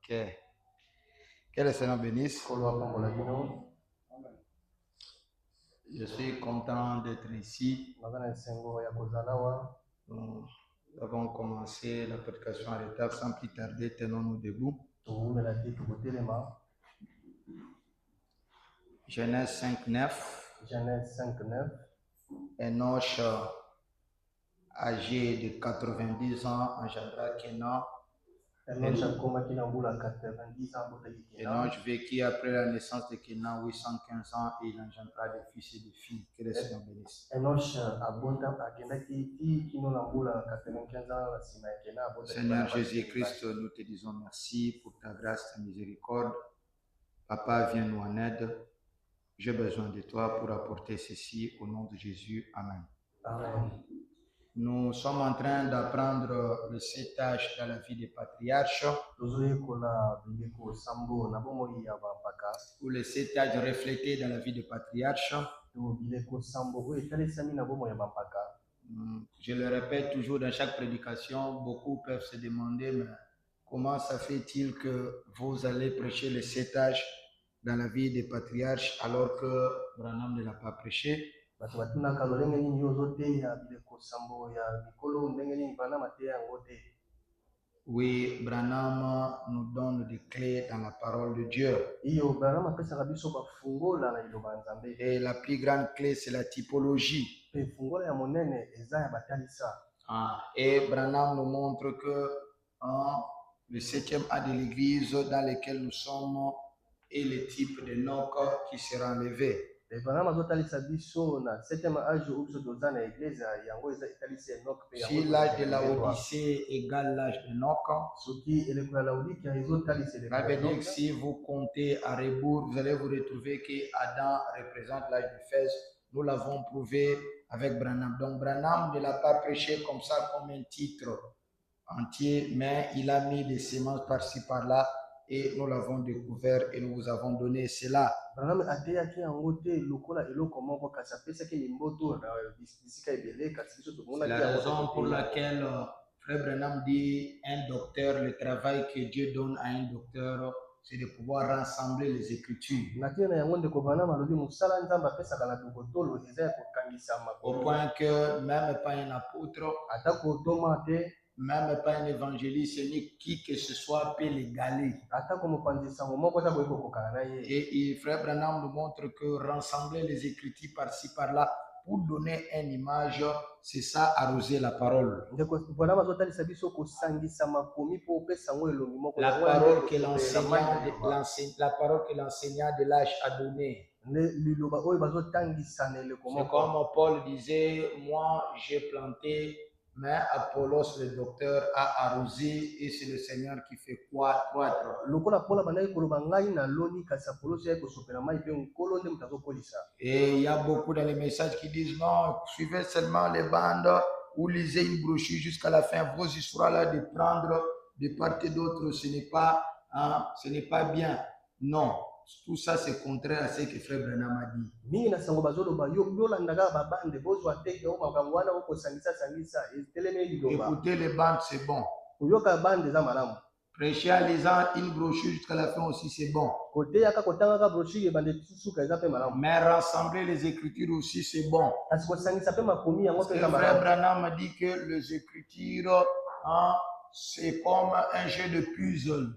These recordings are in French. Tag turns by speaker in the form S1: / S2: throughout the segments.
S1: Que le Seigneur bénisse. Je suis content d'être ici. Nous avons commencé la prédication en retard. Sans plus tarder, tenons-nous debout. Genèse 5, 9. Enoch, âgé de 90 ans, engendra Kenan. Enoch vécut après la naissance de Kenan 815 ans et il engendra des fils et des filles. Que le Seigneur bénisse. Seigneur Jésus-Christ, nous te disons merci pour ta grâce, ta miséricorde. Papa, viens nous en aide. J'ai besoin de toi pour apporter ceci au nom de Jésus. Amen.
S2: Amen.
S1: Nous sommes en train d'apprendre le 7 âges dans la vie des patriarches, ou les 7 âges reflétés dans la vie des patriarches. Je le répète toujours dans chaque prédication, beaucoup peuvent se demander, mais comment ça fait-il que vous allez prêcher les 7 âges dans la vie des patriarches alors que Branham ne l'a pas prêché? Oui, Branham nous donne des clés dans la parole de Dieu. Et la plus grande clé, c'est la typologie. Et Branham nous montre que le 7e âge de l'Église dans lequel nous sommes est le type de Enoch qui sera enlevé. Si l'âge de la Odyssée égale l'âge de Enoch, ça veut dire que si vous comptez à rebours, vous allez vous retrouver que Adam représente l'âge d'Éphèse. Nous l'avons prouvé avec Branham. Donc Branham ne l'a pas prêché comme ça, comme un titre entier, mais il a mis des semences par-ci par-là et nous l'avons découvert et nous vous avons donné cela. C'est la raison pour laquelle Frère Branham dit un docteur, le travail que Dieu donne à un docteur, c'est de pouvoir rassembler les Écritures. Au point que même pas un apôtre, même pas un évangéliste, ni qui que ce soit peut l'égaler. Et Frère Branham nous montre que rassembler les Écritures par-ci par-là pour donner une image, c'est ça, arroser la parole. La parole que l'enseignant de l'âge a donnée. C'est comme Paul disait, moi j'ai planté, mais Apollos, le docteur, a arrosé et c'est le Seigneur qui fait croître. Et il y a beaucoup dans les messages qui disent non, suivez seulement les bandes ou lisez une brochure jusqu'à la fin. Vos histoires là de prendre de part et d'autre, ce n'est pas bien. Non. Tout ça, c'est contraire à ce que Frère Branham a dit. Écoutez les bandes, c'est bon. Prêcher en lisant une brochure jusqu'à la fin aussi, c'est bon. Mais rassembler les Écritures aussi, c'est bon. Parce que Frère Branham a dit que les Écritures, c'est comme un jeu de puzzle.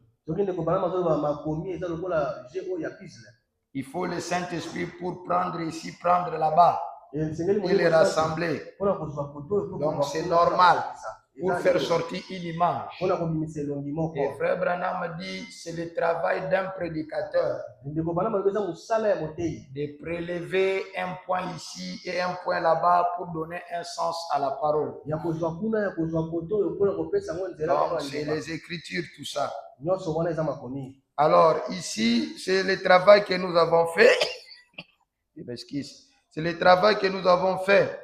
S1: Il faut le Saint-Esprit pour prendre ici, prendre là-bas et les rassembler. Donc c'est normal pour faire sortir une image. Et Frère Branham dit c'est le travail d'un prédicateur de prélever un point ici et un point là-bas pour donner un sens à la parole. Donc c'est les Écritures, tout ça. Alors ici, c'est le travail que nous avons fait. C'est le travail que nous avons fait.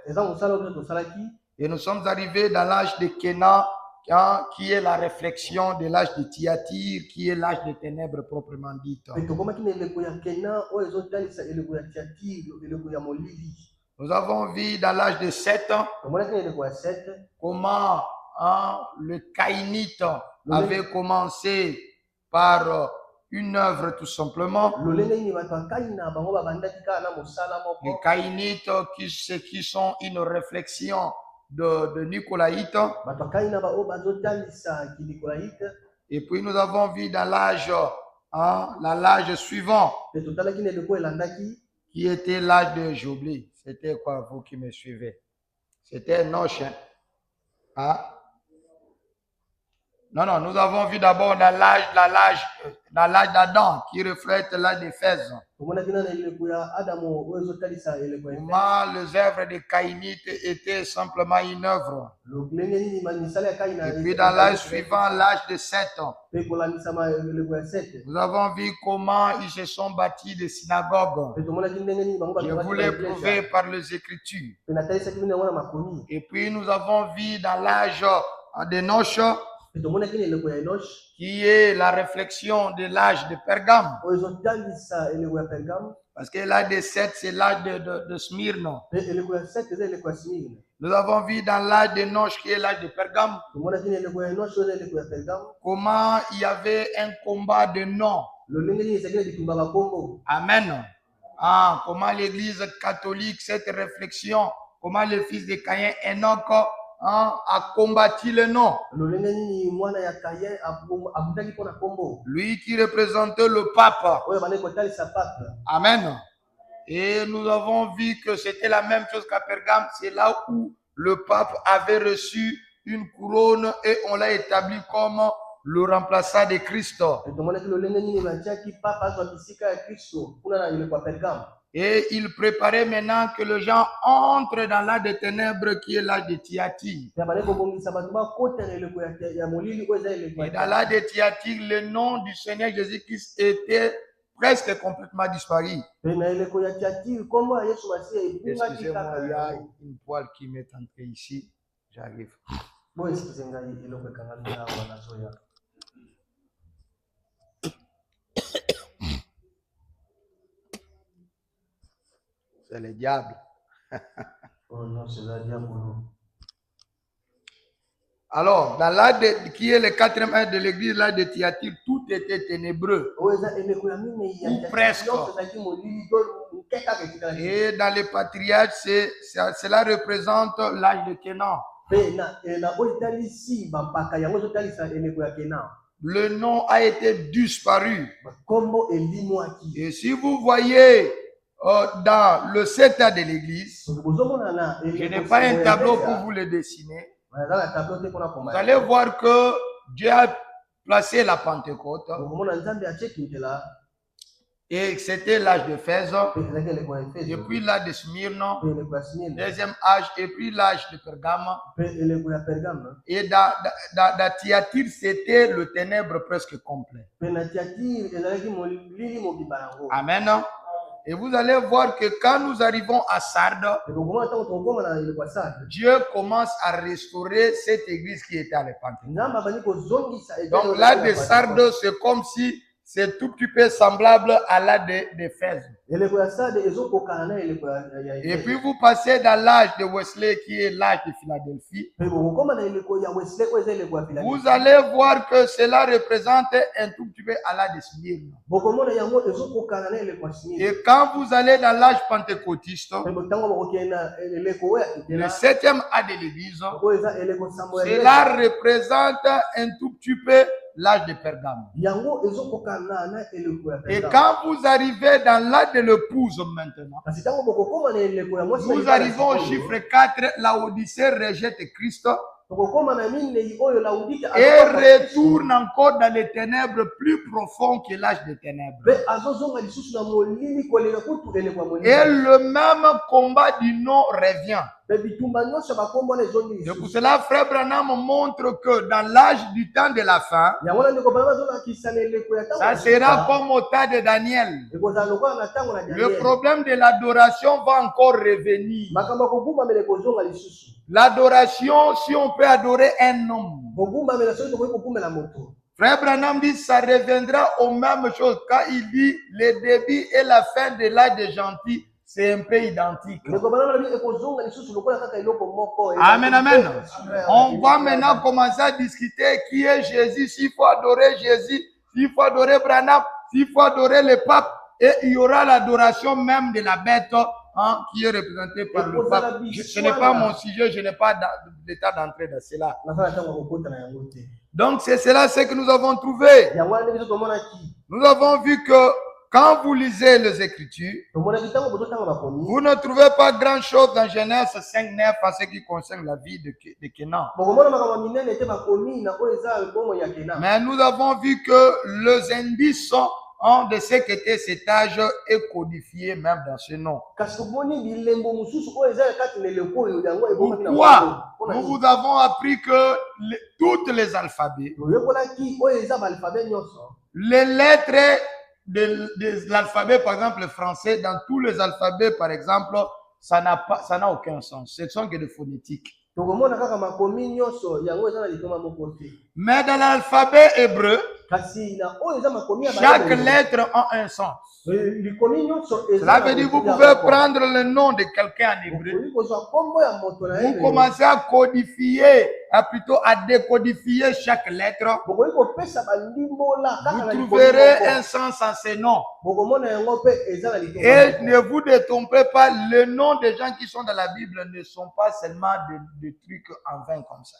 S1: Et nous sommes arrivés dans l'âge de Kenan, qui est la réflexion de l'âge de Thyatire, qui est l'âge des ténèbres proprement dit. Nous avons vu dans l'âge de 7 ans comment le Caïnite avait commencé par une œuvre tout simplement. Les Caïnites qui sont une réflexion de Nicolaïtes. Et puis nous avons vu dans l'âge l'âge suivant, qui était l'âge de j'oublie. C'était quoi, vous qui me suivez? C'était Noche. Non, nous avons vu d'abord dans l'âge d'Adam, qui reflète l'âge d'Éphèse. Comment les œuvres des Caïnites étaient simplement une œuvre. Et puis dans l'âge suivant, l'âge de 7 ans, nous avons vu comment ils se sont bâtis des synagogues. Je voulais prouver par les Écritures. Et puis nous avons vu dans l'âge de Noche, qui est la réflexion de l'âge de Pergame. Parce que l'âge de 7, c'est l'âge de Smyrne. Nous avons vu dans l'âge de Noche, qui est l'âge de Pergame, comment il y avait un combat de noms. Amen. Comment l'Église catholique, cette réflexion, comment le fils de Caïn, Enoch, a combattu le nom. Lui qui représentait le pape. Amen. Et nous avons vu que c'était la même chose qu'à Pergame. C'est là où le pape avait reçu une couronne et on l'a établi comme le remplaçant de Christ. Et il préparait maintenant que les gens entrent dans l'âge des ténèbres qui est l'âge de Thyatire. Et dans l'âge de Thyatire, le nom du Seigneur Jésus-Christ était presque complètement disparu. Excusez-moi, il y a une poêle qui m'est entrée ici. J'arrive. C'est le diable.
S2: Oh non, c'est le diable.
S1: Alors, dans l'âge qui est le 4e âge de l'église, l'âge de Thyatire, tout était ténébreux. Ou presque. Et dans les patriarches, cela représente l'âge de Kenan. Le nom a été disparu. Et si vous voyez dans le 7 âge de l'église, je n'ai pas un tableau pour vous le dessiner. Vous allez voir que Dieu a placé la Pentecôte. Et c'était l'âge d'Éphèse, et puis l'âge de Smyrne, deuxième âge, et puis l'âge de Pergame. Et dans Thyatire, c'était le ténèbre presque complet. Amen. Et vous allez voir que quand nous arrivons à Sardes, Dieu commence à restaurer cette église qui était à l'époque. Donc l'âge de Sardes, c'est comme si c'est tout petit peu semblable à l'âge d'Éphèse. Et puis vous passez dans l'âge de Wesley qui est l'âge de Philadelphie. Vous allez voir que cela représente un tout petit peu à l'âge de Smyrne. Et quand vous allez dans l'âge pentecôtiste, le 7e âge de l'église, cela représente un tout petit peu l'âge de Pergame. Et quand vous arrivez dans l'âge de l'épouse maintenant, nous arrivons au chiffre 4, la Odyssée rejette Christ et retourne encore dans les ténèbres plus profonds que l'âge des ténèbres. Et le même combat du nom revient. Et pour cela, Frère Branham montre que dans l'âge du temps de la fin, ça sera comme au temps de Daniel. Le problème de l'adoration va encore revenir. L'adoration, si on peut adorer un homme. Frère Branham dit ça reviendra aux mêmes choses. Quand il dit le début et la fin de l'âge des gentils, c'est un peu identique. Amen, amen. On va maintenant commencer à discuter qui est Jésus, s'il faut adorer Jésus, s'il faut adorer Branham, s'il faut adorer le pape, et il y aura l'adoration même de la bête hein, qui est représentée par le pape. Ce n'est pas mon sujet, je n'ai pas d'état d'entrer dans cela. Donc c'est cela ce que nous avons trouvé. Nous avons vu que quand vous lisez les Écritures, vous ne trouvez pas grand-chose dans Genèse 5:9 en ce qui concerne la vie de Kénan. Mais nous avons vu que les indices de ce qu'était cet âge est codifié même dans ce nom. Pourquoi? Nous vous avons appris que tous les alphabets, les lettres de l'alphabet, par exemple le français, dans tous les alphabets, par exemple, ça n'a aucun sens. Ce sont que des phonétiques. Mais dans l'alphabet hébreu, chaque lettre a un sens. Cela veut dire que vous pouvez prendre le nom de quelqu'un en hébreu, vous commencez à codifier, plutôt à décodifier chaque lettre, vous trouverez un sens en ces noms. Et ne vous détrompez pas, le nom des gens qui sont dans la Bible ne sont pas seulement des trucs en vain comme ça.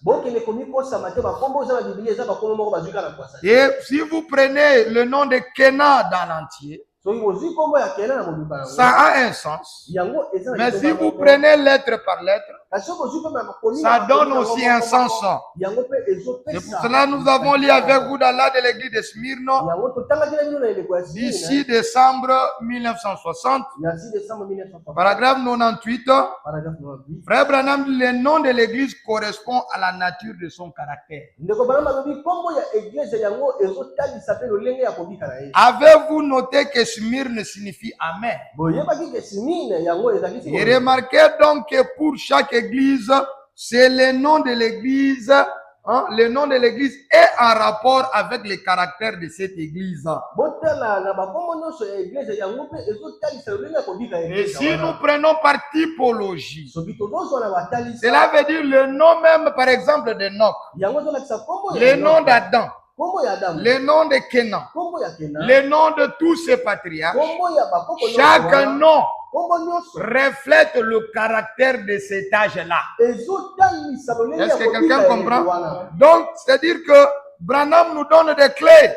S1: Et si vous prenez le nom de Kénan dans l'entier, ça a un sens. Mais si vous prenez lettre par lettre, ça donne aussi un sens. C'est pour cela que nous avons lu avec vous dans l'art de l'église de Smyrne, d'ici décembre 1960, paragraphe 98. Frère Branham, le nom de l'église correspond à la nature de son caractère. Avez-vous noté que Smyrne signifie Amen? Et remarquez donc que pour chaque église, c'est le nom de l'église. Le nom de l'église est en rapport avec le caractère de cette église. Et si nous prenons par typologie, cela veut dire le nom même, par exemple, de Noc, le nom d'Adam, le nom de Kénan, le nom de tous ces patriarches. Chaque nom reflète le caractère de cet âge-là. Est-ce que quelqu'un comprend? Donc, c'est-à-dire que Branham nous donne des clés.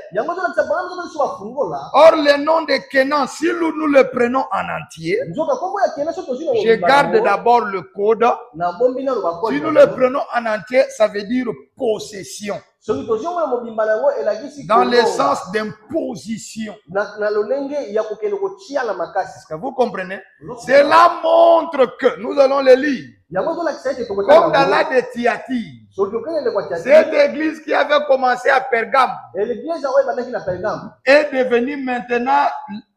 S1: Or, le nom de Kénan, si nous le prenons en entier, je garde d'abord le code. Si nous le prenons en entier, ça veut dire possession. Dans le sens d'imposition. Est-ce que vous comprenez? Cela montre que, nous allons le lire, comme dans la de Thyatire, cette église qui avait commencé à Pergame est devenue maintenant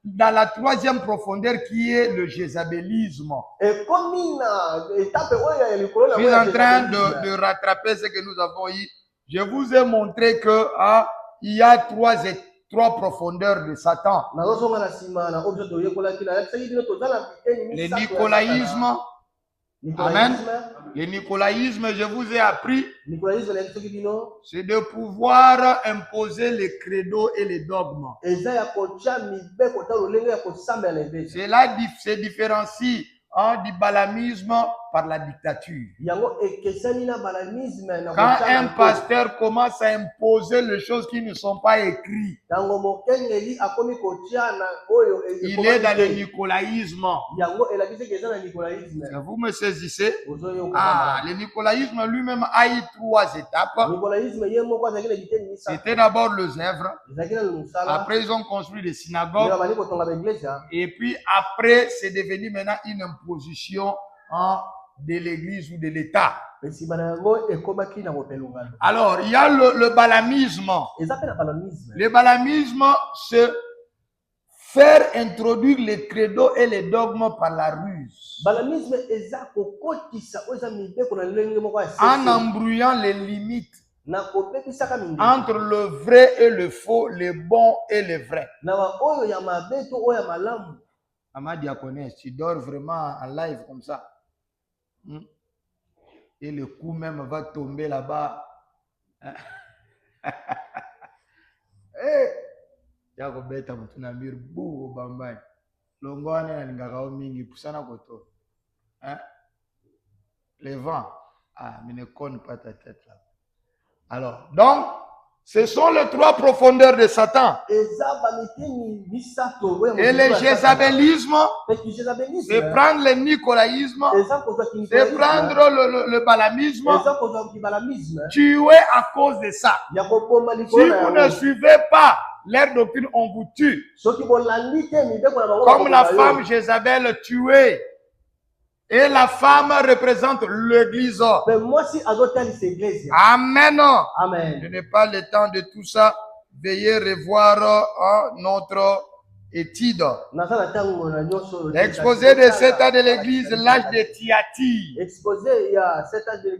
S1: dans la troisième profondeur qui est le jézabélisme. Je suis en train de rattraper ce que nous avons eu. Je vous ai montré que il y a trois profondeurs de Satan. Le nicolaïsme. Amen. Le nicolaïsme, je vous ai appris, c'est de pouvoir imposer les credos et les dogmes. Cela se différencie du balamisme par la dictature. Quand un pasteur commence à imposer les choses qui ne sont pas écrites, il est dans le nicolaïsme. Vous me saisissez? Le nicolaïsme lui-même a eu trois étapes. C'était d'abord les œuvres. Après, ils ont construit des synagogues. Et puis après, c'est devenu maintenant une imposition de l'église ou de l'État. Alors, il y a le balamisme. Le balamisme, c'est faire introduire les credos et les dogmes par la ruse. En embrouillant les limites entre le vrai et le faux, le bon et le vrai. Maman diaconesse, tu dors vraiment en live comme ça. Et le coup même va tomber là-bas. Yako beta mtu na mur bu bambani. Longwane na lingaka mingi pusana koto. Hein? Les vents. Ah, mais ne conne pas ta tête là. Alors, donc, ce sont les trois profondeurs de Satan. Et le jézabélisme, c'est prendre le nicolaïsme, c'est prendre le balamisme, tuer à cause de ça. Si vous ne suivez pas leur doctrine, on vous tue. Comme la femme Jézabel tuée. Et la femme représente l'église. Amen.
S2: Amen.
S1: Je n'ai pas le temps de tout ça. Veuillez revoir notre étude. L'exposé de 7 ans de l'église, l'âge de Thyatire.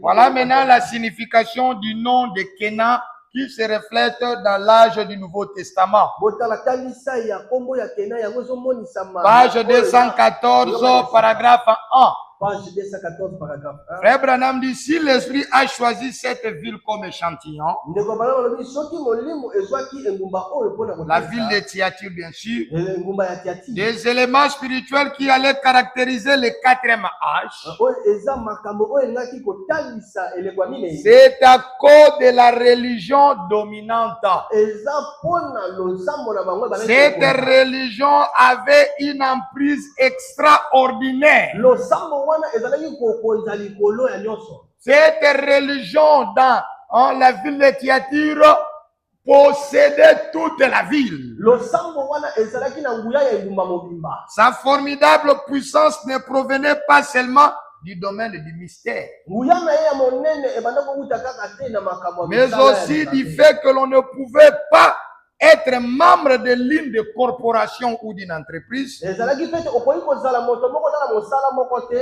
S1: Voilà maintenant la signification du nom de Kéna qui se reflète dans l'âge du Nouveau Testament. Page 214, paragraphe 1.
S2: Page 214, paragraphe 1.
S1: Frère Branham dit, si l'Esprit a choisi cette ville comme échantillon, la ville de Thyatire, bien sûr, des éléments spirituels qui allaient caractériser le 4e âge, c'est à cause de la religion dominante. Cette religion avait une emprise extraordinaire. Cette religion dans la ville de Thyatire possédait toute la ville. Sa formidable puissance ne provenait pas seulement du domaine du mystère, mais aussi du fait que l'on ne pouvait pas être membre de l'une des corporations ou d'une entreprise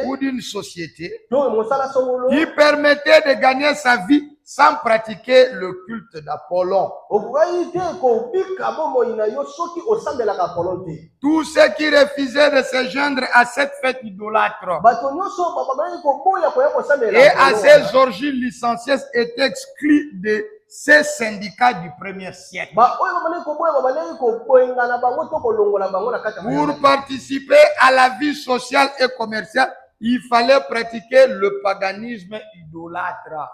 S1: ou d'une société qui permettait de gagner sa vie sans pratiquer le culte d'Apollon. Tous ceux qui refusaient de se joindre à cette fête idolâtre et à ces orgies licencieuses étaient exclus de ces syndicats du 1er siècle. Pour participer à la vie sociale et commerciale, il fallait pratiquer le paganisme idolâtre.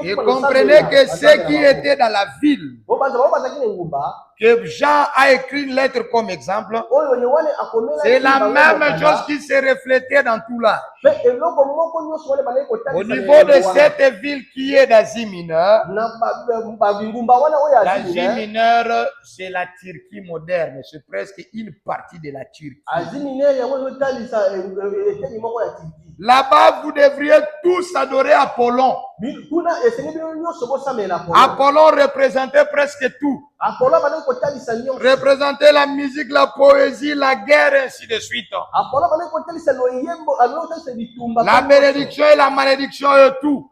S1: Et comprenez que ceux qui étaient dans la ville, que Jean a écrit une lettre comme exemple, c'est la même chose qui se reflétait dans tout l'âge. Au niveau de cette ville qui est d'Asie mineure, l'Asie mineure, c'est la Turquie moderne, c'est presque une partie de la Turquie. Là-bas, vous devriez tous adorer Apollon. Apollon représentait presque tout. Représentait la musique, la poésie, la guerre, ainsi de suite. La bénédiction et la malédiction et tout.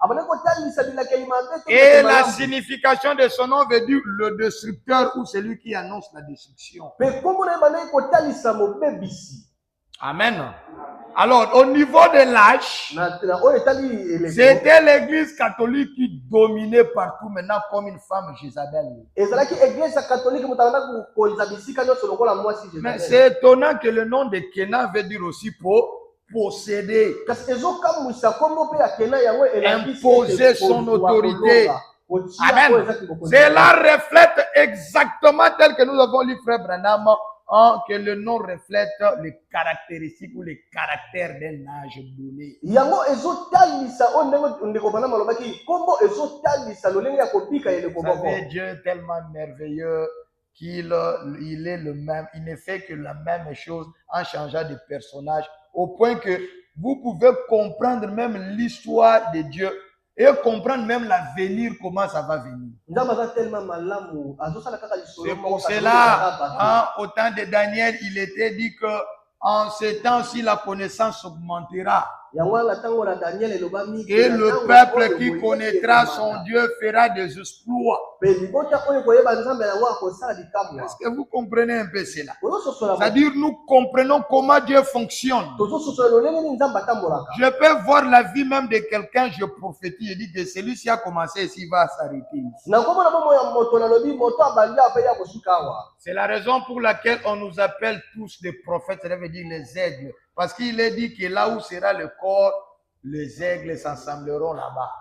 S1: Et la signification de son nom veut dire le destructeur ou celui qui annonce la destruction. Amen. Alors, au niveau de l'âge, c'était l'église catholique qui dominait partout maintenant comme une femme Jézabel. Mais c'est étonnant que le nom de Kéna veut dire aussi pour posséder, imposer son autorité. Amen. Cela reflète exactement tel que nous avons lu frère Branham, que le nom reflète les caractéristiques ou les caractères d'un âge donné. Vous savez, Dieu est tellement merveilleux qu'il est le même, il ne fait que la même chose en changeant de personnage, au point que vous pouvez comprendre même l'histoire de Dieu et comprendre même l'avenir, comment ça va venir. C'est pour cela, au temps de Daniel, il était dit que en ce temps-ci, la connaissance augmentera. Et le peuple qui connaîtra son Dieu fera des exploits. Est-ce que vous comprenez un peu cela? C'est-à-dire, nous comprenons comment Dieu fonctionne. Je peux voir la vie même de quelqu'un, je prophétise, je dis que celui-ci a commencé ici, il va s'arrêter ici. C'est la raison pour laquelle on nous appelle tous des prophètes, ça veut dire les aigles. Parce qu'il est dit que là où sera le corps, les aigles s'assembleront là-bas.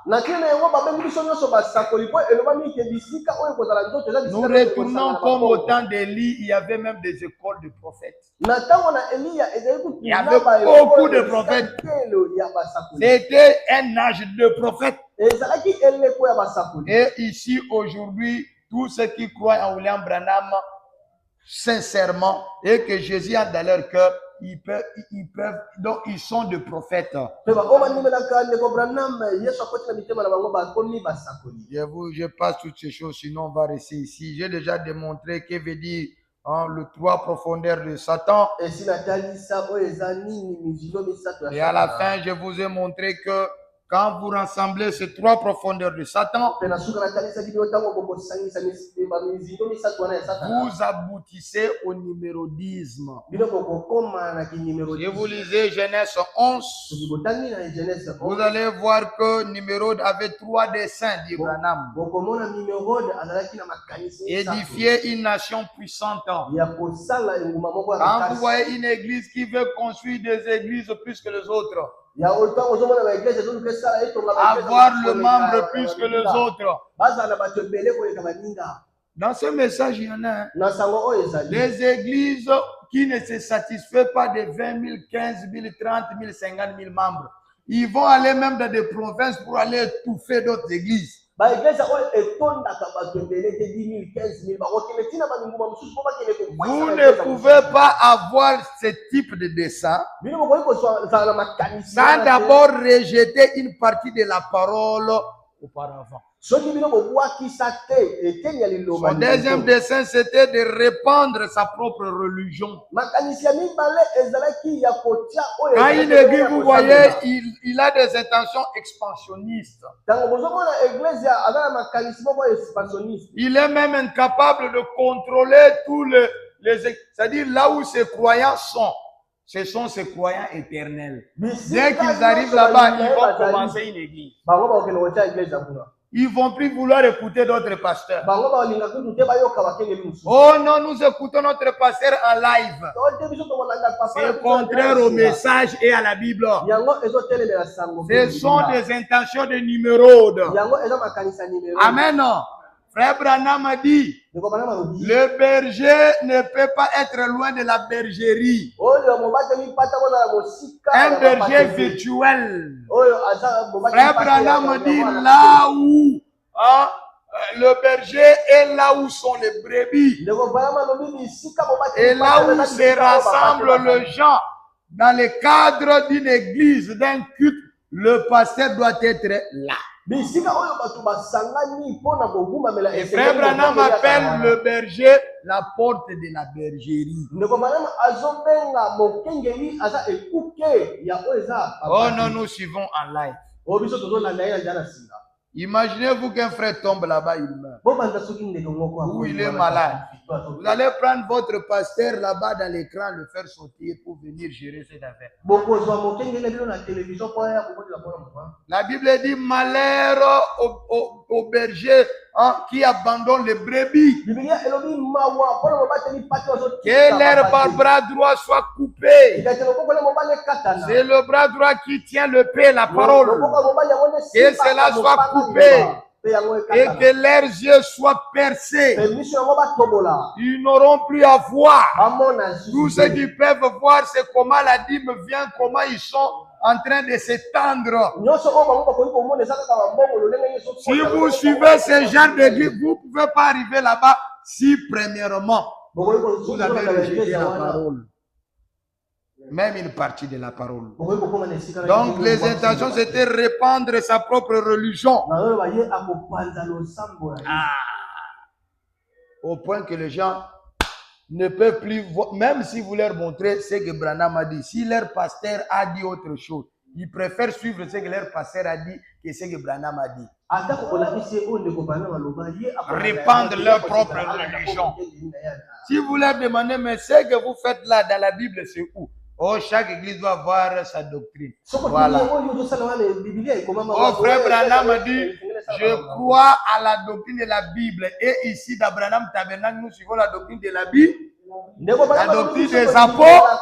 S1: Nous retournons comme au temps d'Élie, il y avait même des écoles de prophètes. Il y avait beaucoup de prophètes. C'était un âge de prophètes. Et ici, aujourd'hui, tous ceux qui croient en William Branham, sincèrement, et que Jésus a dans leur cœur, ils peuvent, donc ils sont des prophètes. Je passe toutes ces choses, sinon on va rester ici. J'ai déjà démontré que veut dire le trois profondeurs de Satan. Et à la fin, je vous ai montré que quand vous rassemblez ces trois profondeurs de Satan, vous aboutissez au numérodisme. Si vous lisez Genèse 11, vous allez voir que Nimrod avait 3 desseins d'Abraham. Édifier une nation puissante. Quand vous voyez une église qui veut construire des églises plus que les autres, avoir le membre plus que les autres. Dans ce message, il y en a des églises qui ne se satisfont pas de 20 000, 15 000, 30 000, 50 000 membres. Ils vont aller même dans des provinces pour aller étouffer d'autres églises. Vous ne pouvez pas avoir ce type de dessin sans d'abord rejeter une partie de la parole auparavant. Son deuxième dessein, c'était de répandre sa propre religion. Quand il est dit, vous voyez, il a des intentions expansionnistes. Il est même incapable de contrôler tous les c'est-à-dire là où ses croyants sont. Ce sont ces croyants éternels. Dès qu'ils arrivent là-bas, ils vont commencer une église. Ils vont plus vouloir écouter d'autres pasteurs. Oh non, nous écoutons notre pasteur en live. C'est contraire au message et à la Bible. Ce sont des intentions de Nimrod. Amen. Frère Branham a dit, le berger ne peut pas être loin de la bergerie. Un berger virtuel. Frère Branham a dit, là où le berger est là où sont les brebis. Et là où se rassemblent les gens dans le cadre d'une église, d'un culte, le pasteur doit être là. Et Frère Branham appelle le berger la porte de la bergerie. Oh non, nous suivons en live. Imaginez-vous qu'un frère tombe là-bas, il meurt. Ou il est malade. Vous allez prendre votre pasteur là-bas dans l'écran, le faire sortir pour venir gérer cette affaire. La Bible dit malheur au berger qui abandonne les brebis. Que leur bras droit soit coupé. C'est le bras droit qui tient le paix, la parole. Que cela soit coupé. Et que leurs yeux soient percés. Ils n'auront plus à voir. Tout ce qu'ils peuvent voir, c'est comment la dîme vient, comment ils sont en train de s'étendre. Si vous suivez ce genre de vie, vous ne pouvez pas arriver là-bas si premièrement vous avez rejeté la parole. Même une partie de la parole. Donc les intentions c'était répandre sa propre religion. Au point que les gens ne peuvent plus voir, même si vous leur montrez ce que Branham a dit. Si leur pasteur a dit autre chose, ils préfèrent suivre ce que leur pasteur a dit que ce que Branham a dit. Répandre leur propre religion. Si vous leur demandez, mais ce que vous faites là dans la Bible, c'est où? Oh, chaque église doit avoir sa doctrine. Voilà. Oh, frère Branham a dit, je crois à la doctrine de la Bible. Et ici, dans Branham Tabernacle, nous suivons la doctrine de la Bible. La doctrine des apôtres.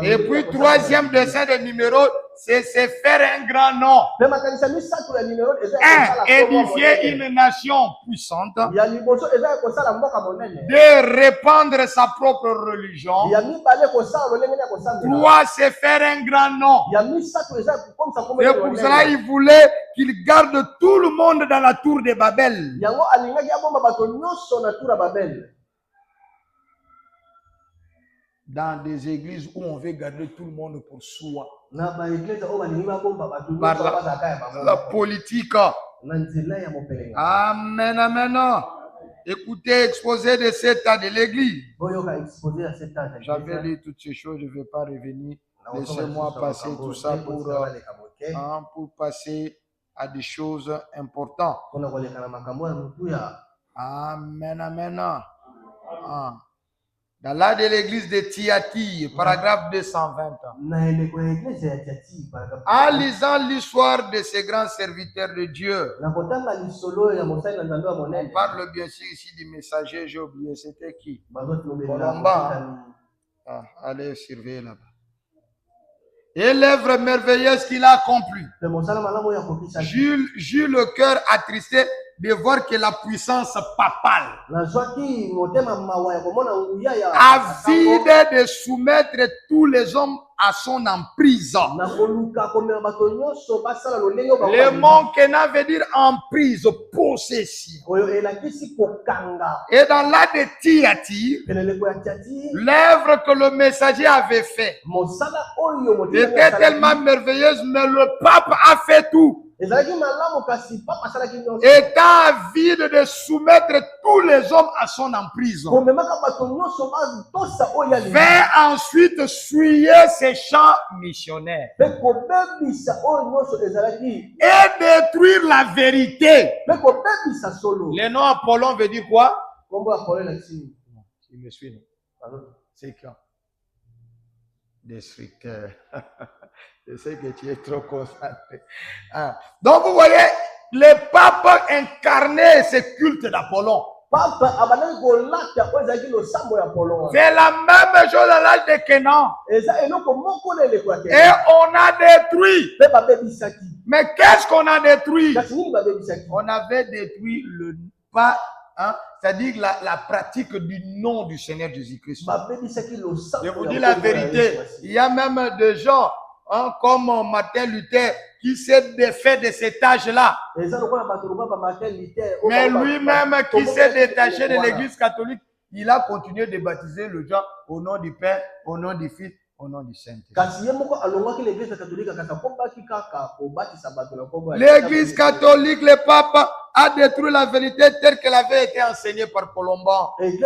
S1: Et puis, troisième dessin de numéro, c'est faire un grand nom. Édifier une nation puissante. De répandre sa propre religion. 3, c'est faire un grand nom. Et pour cela, il voulait qu'il garde tout le monde dans la tour de Babel. Dans des églises où on veut garder tout le monde pour soi. Par la politique. Amen, amen. Écoutez, exposé de cet état de l'église. J'avais lu toutes ces choses, je ne vais pas revenir. Laissez-moi passer tout ça pour passer à des choses importantes. Amen, amen. Dans l'âge de l'église de Thyatire, paragraphe 220. En lisant l'histoire de ces grands serviteurs de Dieu, on parle bien sûr ici du messager, j'ai oublié, c'était qui? Colomban. Allez surveiller là-bas. Et l'œuvre merveilleuse qu'il a accomplie. J'eus le cœur attristé de voir que la puissance papale avide de soumettre tous les hommes à son emprise. Le mot Kena veut dire emprise, possession. Et dans la de Thyatire, l'œuvre que le messager avait fait était tellement merveilleuse, mais le pape a fait tout. Étant avide de soumettre tous les hommes à son emprise. Fait ensuite suyer ses champs missionnaires. Et détruire la vérité. Le nom Apollon veut dire quoi? Il me suit. C'est quand? Destructeur. Je sais que tu es trop concentré. Donc vous voyez, le pape incarnait ce culte d'Apollon. C'est la même chose à l'âge de Kenan. Et on a détruit. Mais qu'est-ce qu'on a détruit? On avait détruit le pas. C'est-à-dire la pratique du nom du Seigneur Jésus-Christ. Je vous dis la vérité. Il y a même des gens comme Martin Luther qui s'est défait de cet âge-là. Mais lui-même qui s'est détaché de l'église catholique, il a continué de baptiser les gens au nom du Père, au nom du Fils, au nom du Saint-Esprit. L'église catholique, le pape a détruit la vérité telle qu'elle avait été enseignée par Colomban. C'est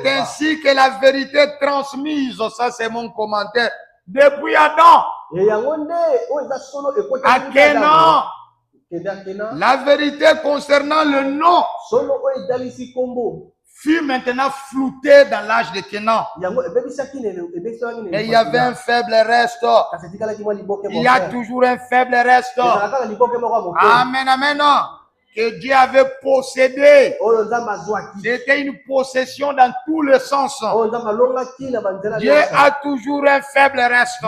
S1: ainsi que la vérité transmise, ça c'est mon commentaire, depuis Adam à Kenan, la vérité concernant le nom fut maintenant floutée dans l'âge de Kenan. Et il y avait un faible reste. Il y a toujours un faible reste. Amen, amen. Que Dieu avait possédé. C'était une possession dans tous les sens. Dieu a toujours un faible reste.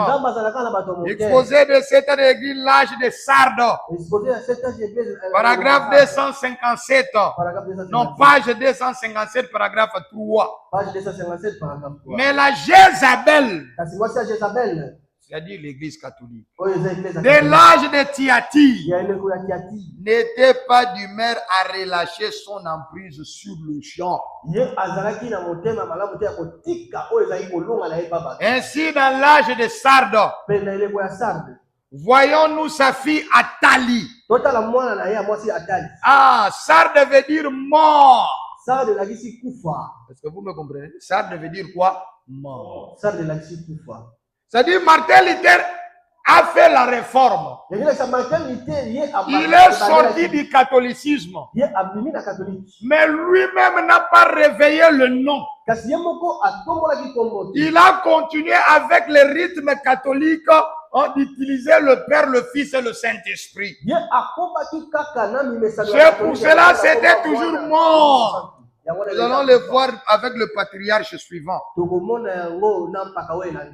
S1: Exposé de cette église, l'âge de Sardes. Paragraphe 257. Non, page 257, paragraphe 3. Mais la Jézabel, c'est-à-dire l'église catholique, de l'âge de Thyatire, n'était pas d'humeur à relâcher son emprise sur le champ. Ainsi, dans l'âge de Sardes, voyons-nous sa fille Athalie. Sardes veut dire mort.
S2: Sarde lakisi kufa.
S1: Est-ce que vous me comprenez? Sarde veut dire quoi? Mort.
S2: Sarde lakisi kufa.
S1: C'est-à-dire Martin Luther a fait la réforme. Il est sorti du catholicisme. Mais lui-même n'a pas réveillé le nom. Il a continué avec les rythmes catholiques d'utiliser le Père, le Fils et le Saint-Esprit. C'est pour cela c'était toujours mort. Nous allons le voir avec le patriarche suivant.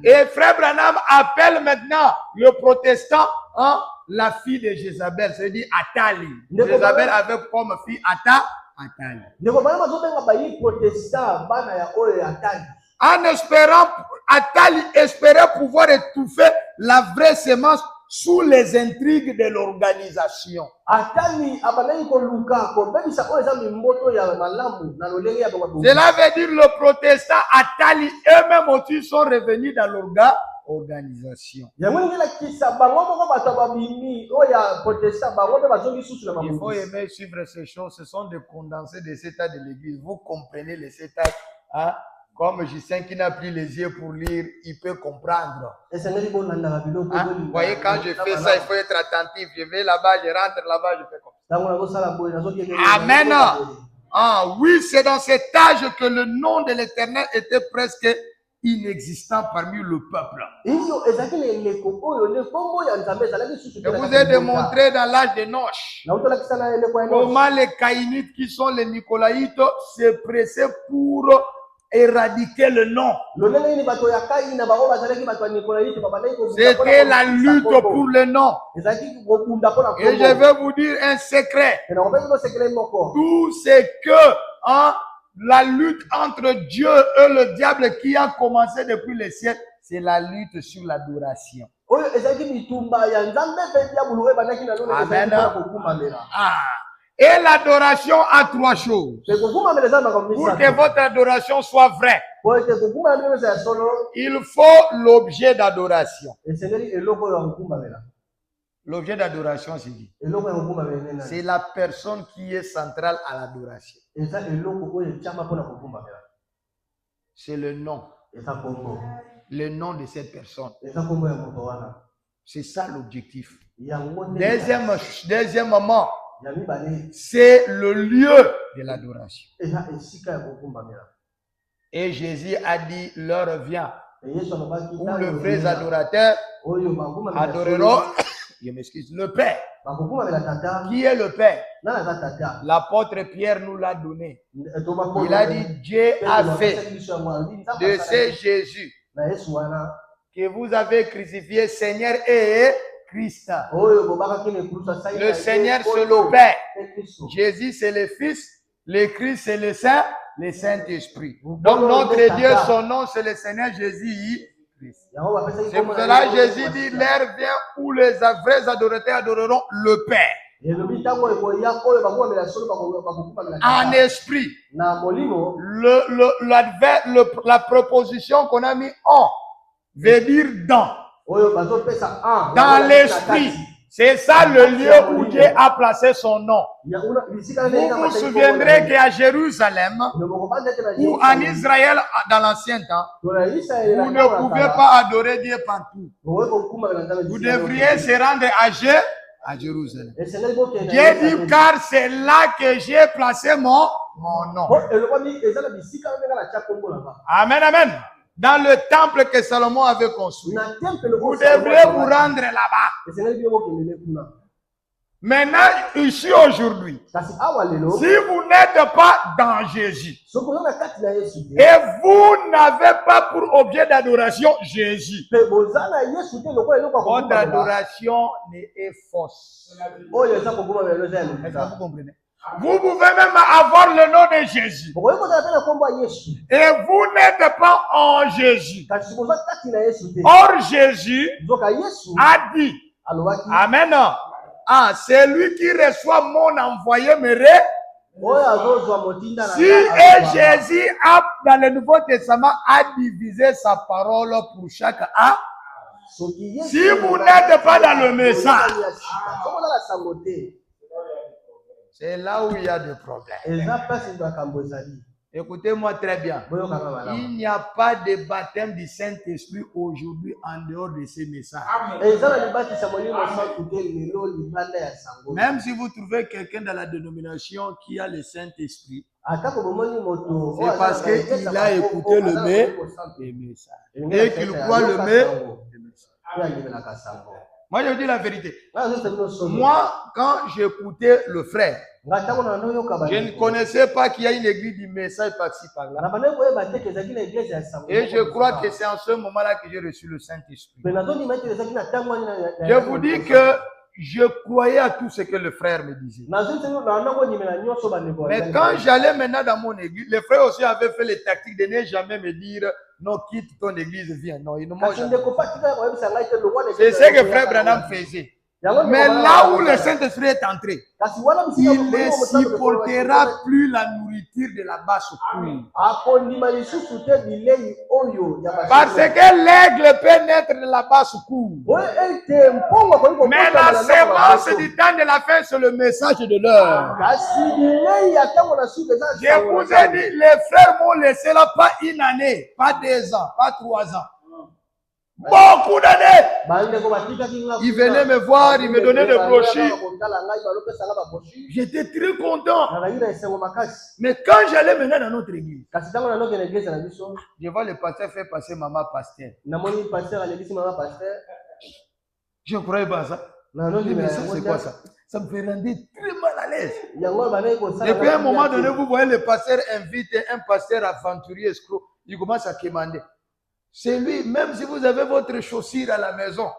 S1: Et Frère Branham appelle maintenant le protestant la fille de Jézabel, c'est-à-dire Atali. Jézabel avait comme fille Atali. En espérant, Atali espérait pouvoir étouffer la vraie sémence sous les intrigues de l'organisation. Cela veut dire le protestant Atali eux-mêmes aussi sont revenus dans l'organisation. Il faut aimer suivre ces choses. Ce sont des condensés des états de l'église. Vous comprenez les états, hein? Comme Justin qui n'a plus les yeux pour lire, il peut comprendre. Hein? Vous voyez, quand je fais ça, il faut être attentif. Je vais là-bas, je rentre là-bas, je fais comme ça. Amen. Ah, oui, c'est dans cet âge que le nom de l'Éternel était presque inexistant parmi le peuple. Je vous ai démontré dans l'âge de Noch comment les Caïnites qui sont les Nicolaïtes se pressaient pour éradiquer le nom. C'était la lutte pour le nom. Et je vais vous dire un secret. Tout ce que la lutte entre Dieu et le diable qui a commencé depuis les siècles, c'est la lutte sur l'adoration. Amen. Et l'adoration a trois choses. Pour que votre adoration soit vraie, il faut l'objet d'adoration. L'objet d'adoration, c'est dit. C'est la personne qui est centrale à l'adoration. C'est le nom. Le nom de cette personne. C'est ça l'objectif. Deuxièmement, c'est le lieu de l'adoration. Et Jésus a dit, l'heure vient où les vrais adorateurs adoreront, je m'excuse, le Père. Qui est le Père? L'apôtre Pierre nous l'a donné. Il a dit, Dieu a fait de ce Jésus que vous avez crucifié, Seigneur et Christ. Le Seigneur, c'est le Père. Jésus, c'est le Fils. Le Christ, c'est le Saint, le Saint-Esprit. Donc, notre Dieu, son nom, c'est le Seigneur Jésus Christ. C'est pour cela Jésus dit, l'heure vient où les vrais adorateurs adoreront le Père. En esprit. La proposition qu'on a mis en veut dire dans. Dans l'esprit. C'est ça le lieu où Dieu a placé son nom. Vous vous souviendrez qu'à Jérusalem ou en Israël dans l'ancien temps, vous ne pouvez pas adorer Dieu partout. Vous devriez se rendre à Jérusalem. Dieu dit, car c'est là que j'ai placé mon nom. Amen, amen. Dans le temple que Salomon avait construit. Vous devrez vous rendre là-bas. Maintenant, ici aujourd'hui, si vous n'êtes pas dans Jésus, et vous n'avez pas pour objet d'adoration Jésus, votre adoration est fausse. Est-ce que vous comprenez? Vous pouvez même avoir le nom de Jésus. Et vous n'êtes pas en Jésus. Or, Jésus a dit, amen. Ah, c'est lui qui reçoit mon envoyé me Si Jésus a, dans le Nouveau Testament, a divisé sa parole pour chaque âme. Si vous n'êtes pas dans le message, C'est là où il y a des problèmes.
S2: eza place makambo ezali.
S1: Écoutez-moi très bien.
S2: Boyokaka malamu.
S1: Il n'y a pas de baptême du Saint-Esprit aujourd'hui en dehors de ces messages.
S2: eza na libatisa molimo santu te lelo libanda ya sango.
S1: Même si vous trouvez quelqu'un dans la dénomination qui a le Saint-Esprit,
S2: atako bomoni moto
S1: c'est parce qu'il a écouté le message et qu'il croit le message. Moi, je dis la vérité. Moi, quand j'écoutais le frère, je ne connaissais pas qu'il y a une église du message par-ci par-là. Et je crois que c'est en ce moment-là que j'ai reçu le Saint-Esprit. Je vous dis que je croyais à tout ce que le frère me disait. Mais quand j'allais maintenant dans mon église, les frères aussi avaient fait les tactiques de ne jamais me dire non, quitte ton église, viens. Non, ils ne m'ont jamais. C'est ce que frère Branham faisait. Mais là où le Saint-Esprit est entré, il ne supportera plus la nourriture de la basse cour. Parce que l'aigle peut naître de la basse cour. Mais la sémence du temps de la fin, c'est le message de l'heure. Je vous ai dit, les frères m'ont laissé là pas une année, pas 2 ans, pas 3 ans. Beaucoup d'années. Ils venaient me voir, ils me donnaient des brochures. J'étais très content. Mais quand j'allais maintenant dans notre église, je vois le pasteur faire passer maman pasteur. Je ne croyais pas ça. Mais ça, c'est quoi ça? Ça me fait rendre très mal à l'aise. Et puis à un moment donné, vous voyez le pasteur invite un pasteur aventurier escroc. Il commence à commander. C'est lui, même si vous avez votre chaussure à la maison,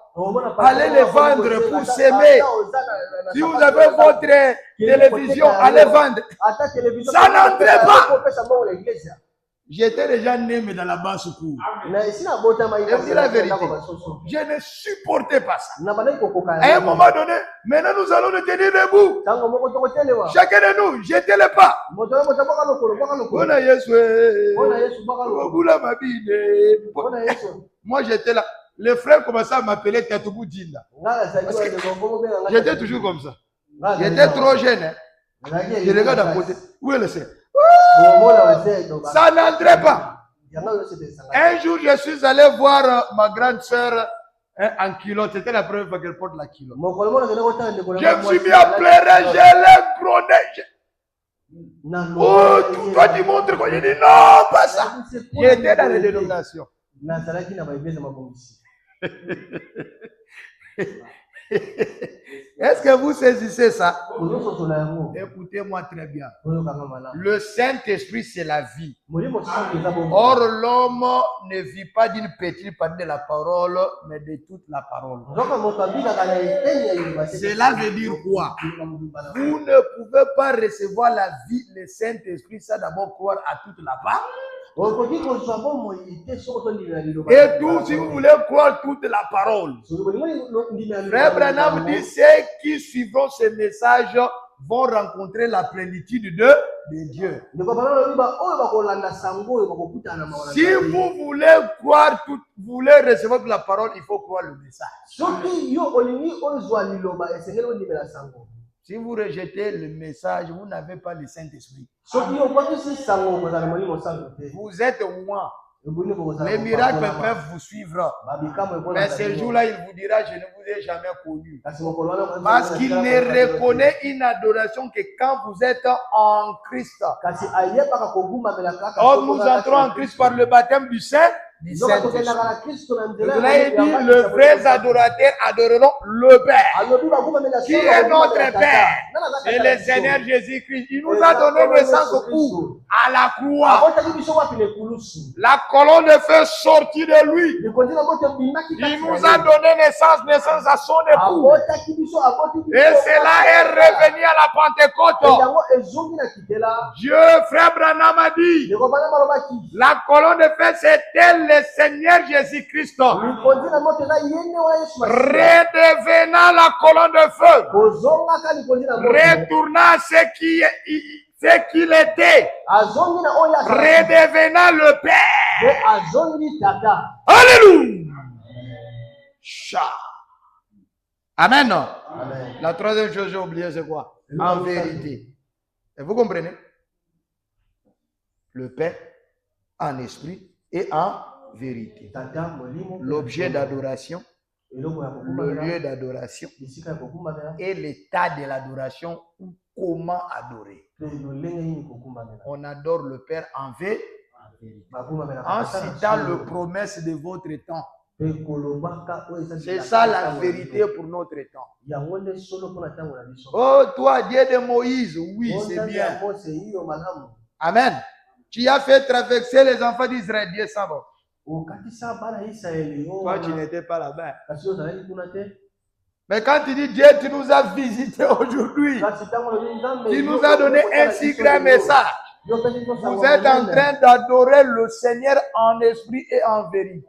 S1: allez les vendre pour s'aimer. Si vous avez votre télévision, allez vendre. Ça n'entrait pas. J'étais déjà né mais dans la basse cour. Et c'est la vérité. Je ne supportais pas ça. À un moment donné, maintenant nous allons nous tenir debout. Chacun de nous, jetez le pas. Moi j'étais là. Les frères commençaient à m'appeler Tatoubou Dinda. J'étais toujours comme ça. J'étais trop jeune. Hein. Je regarde à côté. Où est le Seigneur? Ça n'entrait pas. Un jour, je suis allé voir ma grande sœur en culotte. C'était la première fois qu'elle porte la culotte. Je me suis mis à pleurer, je l'ai grondé. Oh, toi tu montres quoi? J'ai dit non, pas ça. J'étais dans les dénominations. Est-ce que vous saisissez ça? Écoutez-moi très bien. Le Saint-Esprit, c'est la vie. Or, l'homme ne vit pas d'une petite partie de la parole, mais de toute la parole. Cela veut dire quoi? Vous ne pouvez pas recevoir la vie, le Saint-Esprit, sans d'abord croire à toute la parole. Et tout, si vous voulez croire toute la parole. Frère Branham dit, ceux qui suivront ce message vont rencontrer la plénitude de Dieu. Si vous voulez croire tout, vous voulez recevoir la parole, il faut croire le message. Si vous rejetez le message, vous n'avez pas le Saint-Esprit. Vous êtes moi. Les miracles peuvent vous suivre. Mais ce jour-là, il vous dira, je ne vous ai jamais connu. Parce qu'il ne reconnaît une adoration que quand vous êtes en Christ. Or, nous entrons en Christ par le baptême du Saint. Il dit, les vrais adorateurs adoreront le Père, qui est notre Père. Et le Seigneur Jésus-Christ, il nous a donné naissance au cou, à la croix. La colonne de feu sortie de lui. Il nous a donné naissance à son époux. Et cela est revenu à la Pentecôte. Dieu, frère Branham a dit, la colonne de feu, c'était le Seigneur Jésus-Christ. Redevenant la colonne de feu. Retournant ce qu'il était. Redevenant le Père. Alléluia. Amen. La troisième chose que j'ai oublié, c'est quoi? en vérité. Et vous comprenez? Le Père en esprit et en vérité. L'objet d'adoration, le lieu d'adoration et l'état de l'adoration ou comment adorer. On adore le Père en vérité. En citant le promesse de votre temps. C'est ça la vérité pour notre temps. Oh, toi, Dieu de Moïse, oui, c'est bien. Amen. Tu as fait traverser les enfants d'Israël, Dieu s'en va. Toi, tu n'étais pas là-bas. Mais quand tu dis Dieu, tu nous as visités aujourd'hui. Tu nous as donné un si grand message. Vous êtes en train d'adorer le Seigneur en esprit et en vérité.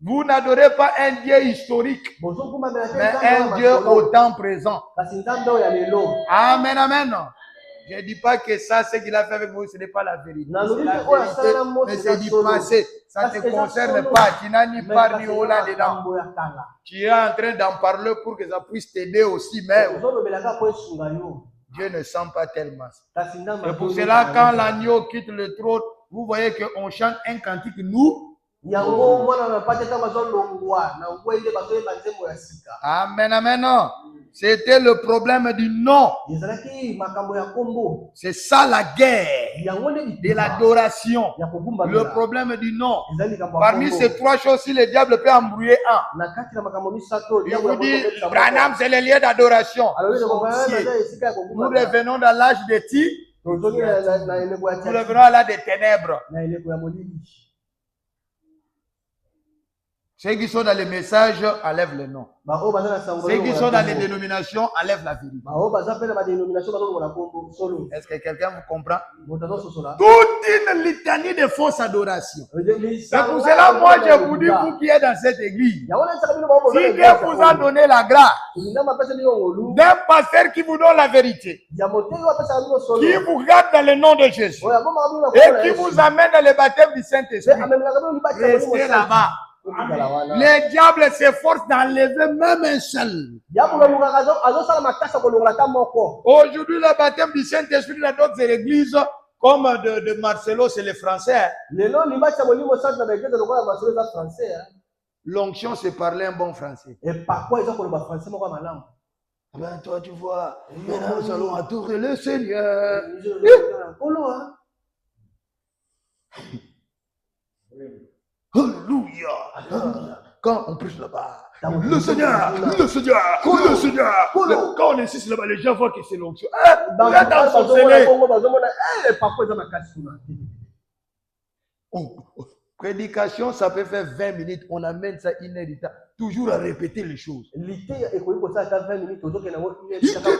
S1: Vous n'adorez pas un Dieu historique, mais un Dieu au temps présent. Amen, amen. Je ne dis pas que ça, ce qu'il a fait avec vous, ce n'est pas la vérité. C'est la vérité, mais c'est du passé. Ça ne te concerne pas. Tu n'as ni part ni haut là-dedans. Tu es en train d'en parler pour que ça puisse t'aider aussi, mais Dieu ne sent pas tellement. C'est pour cela, quand l'agneau quitte le trône, vous voyez qu'on chante un cantique, nous. Amen, amen. C'était le problème du nom. C'est ça la guerre de l'adoration. Le problème du nom. Parmi ces trois choses, si le diable peut embrouiller un, il vous dit, Branham, c'est le lieu d'adoration. Nous revenons dans l'âge de Ti. Nous revenons à l'âge des ténèbres. Ceux qui sont dans les messages enlèvent le nom. Ceux qui sont dans les dénominations enlèvent la vérité. Est-ce que quelqu'un vous comprend? Toute une litanie de fausses adorations. C'est pour cela, moi, je vous dis, vous qui êtes dans cette église, si Dieu vous a donné la grâce d'un pasteur qui vous donne la vérité, qui vous garde dans le nom de Jésus et qui vous amène dans le baptême du Saint-Esprit, restez là-bas. Les diables s'efforcent d'enlever même un seul. Aujourd'hui, le baptême du Saint-Esprit dans d'autres églises, comme de Marcelo, c'est les Français. L'onction, c'est parler un bon français. Ben, toi, tu vois, maintenant nous allons adorer le Seigneur. Alléluia. Quand on prêche là-bas, le Seigneur, le Seigneur, le Seigneur. Quand on insiste là-bas, les gens voient que c'est l'onction. Vous êtes ensorcelés. Prédication, ça peut faire 20 minutes. On amène ça inédit. Toujours à répéter les choses. Il te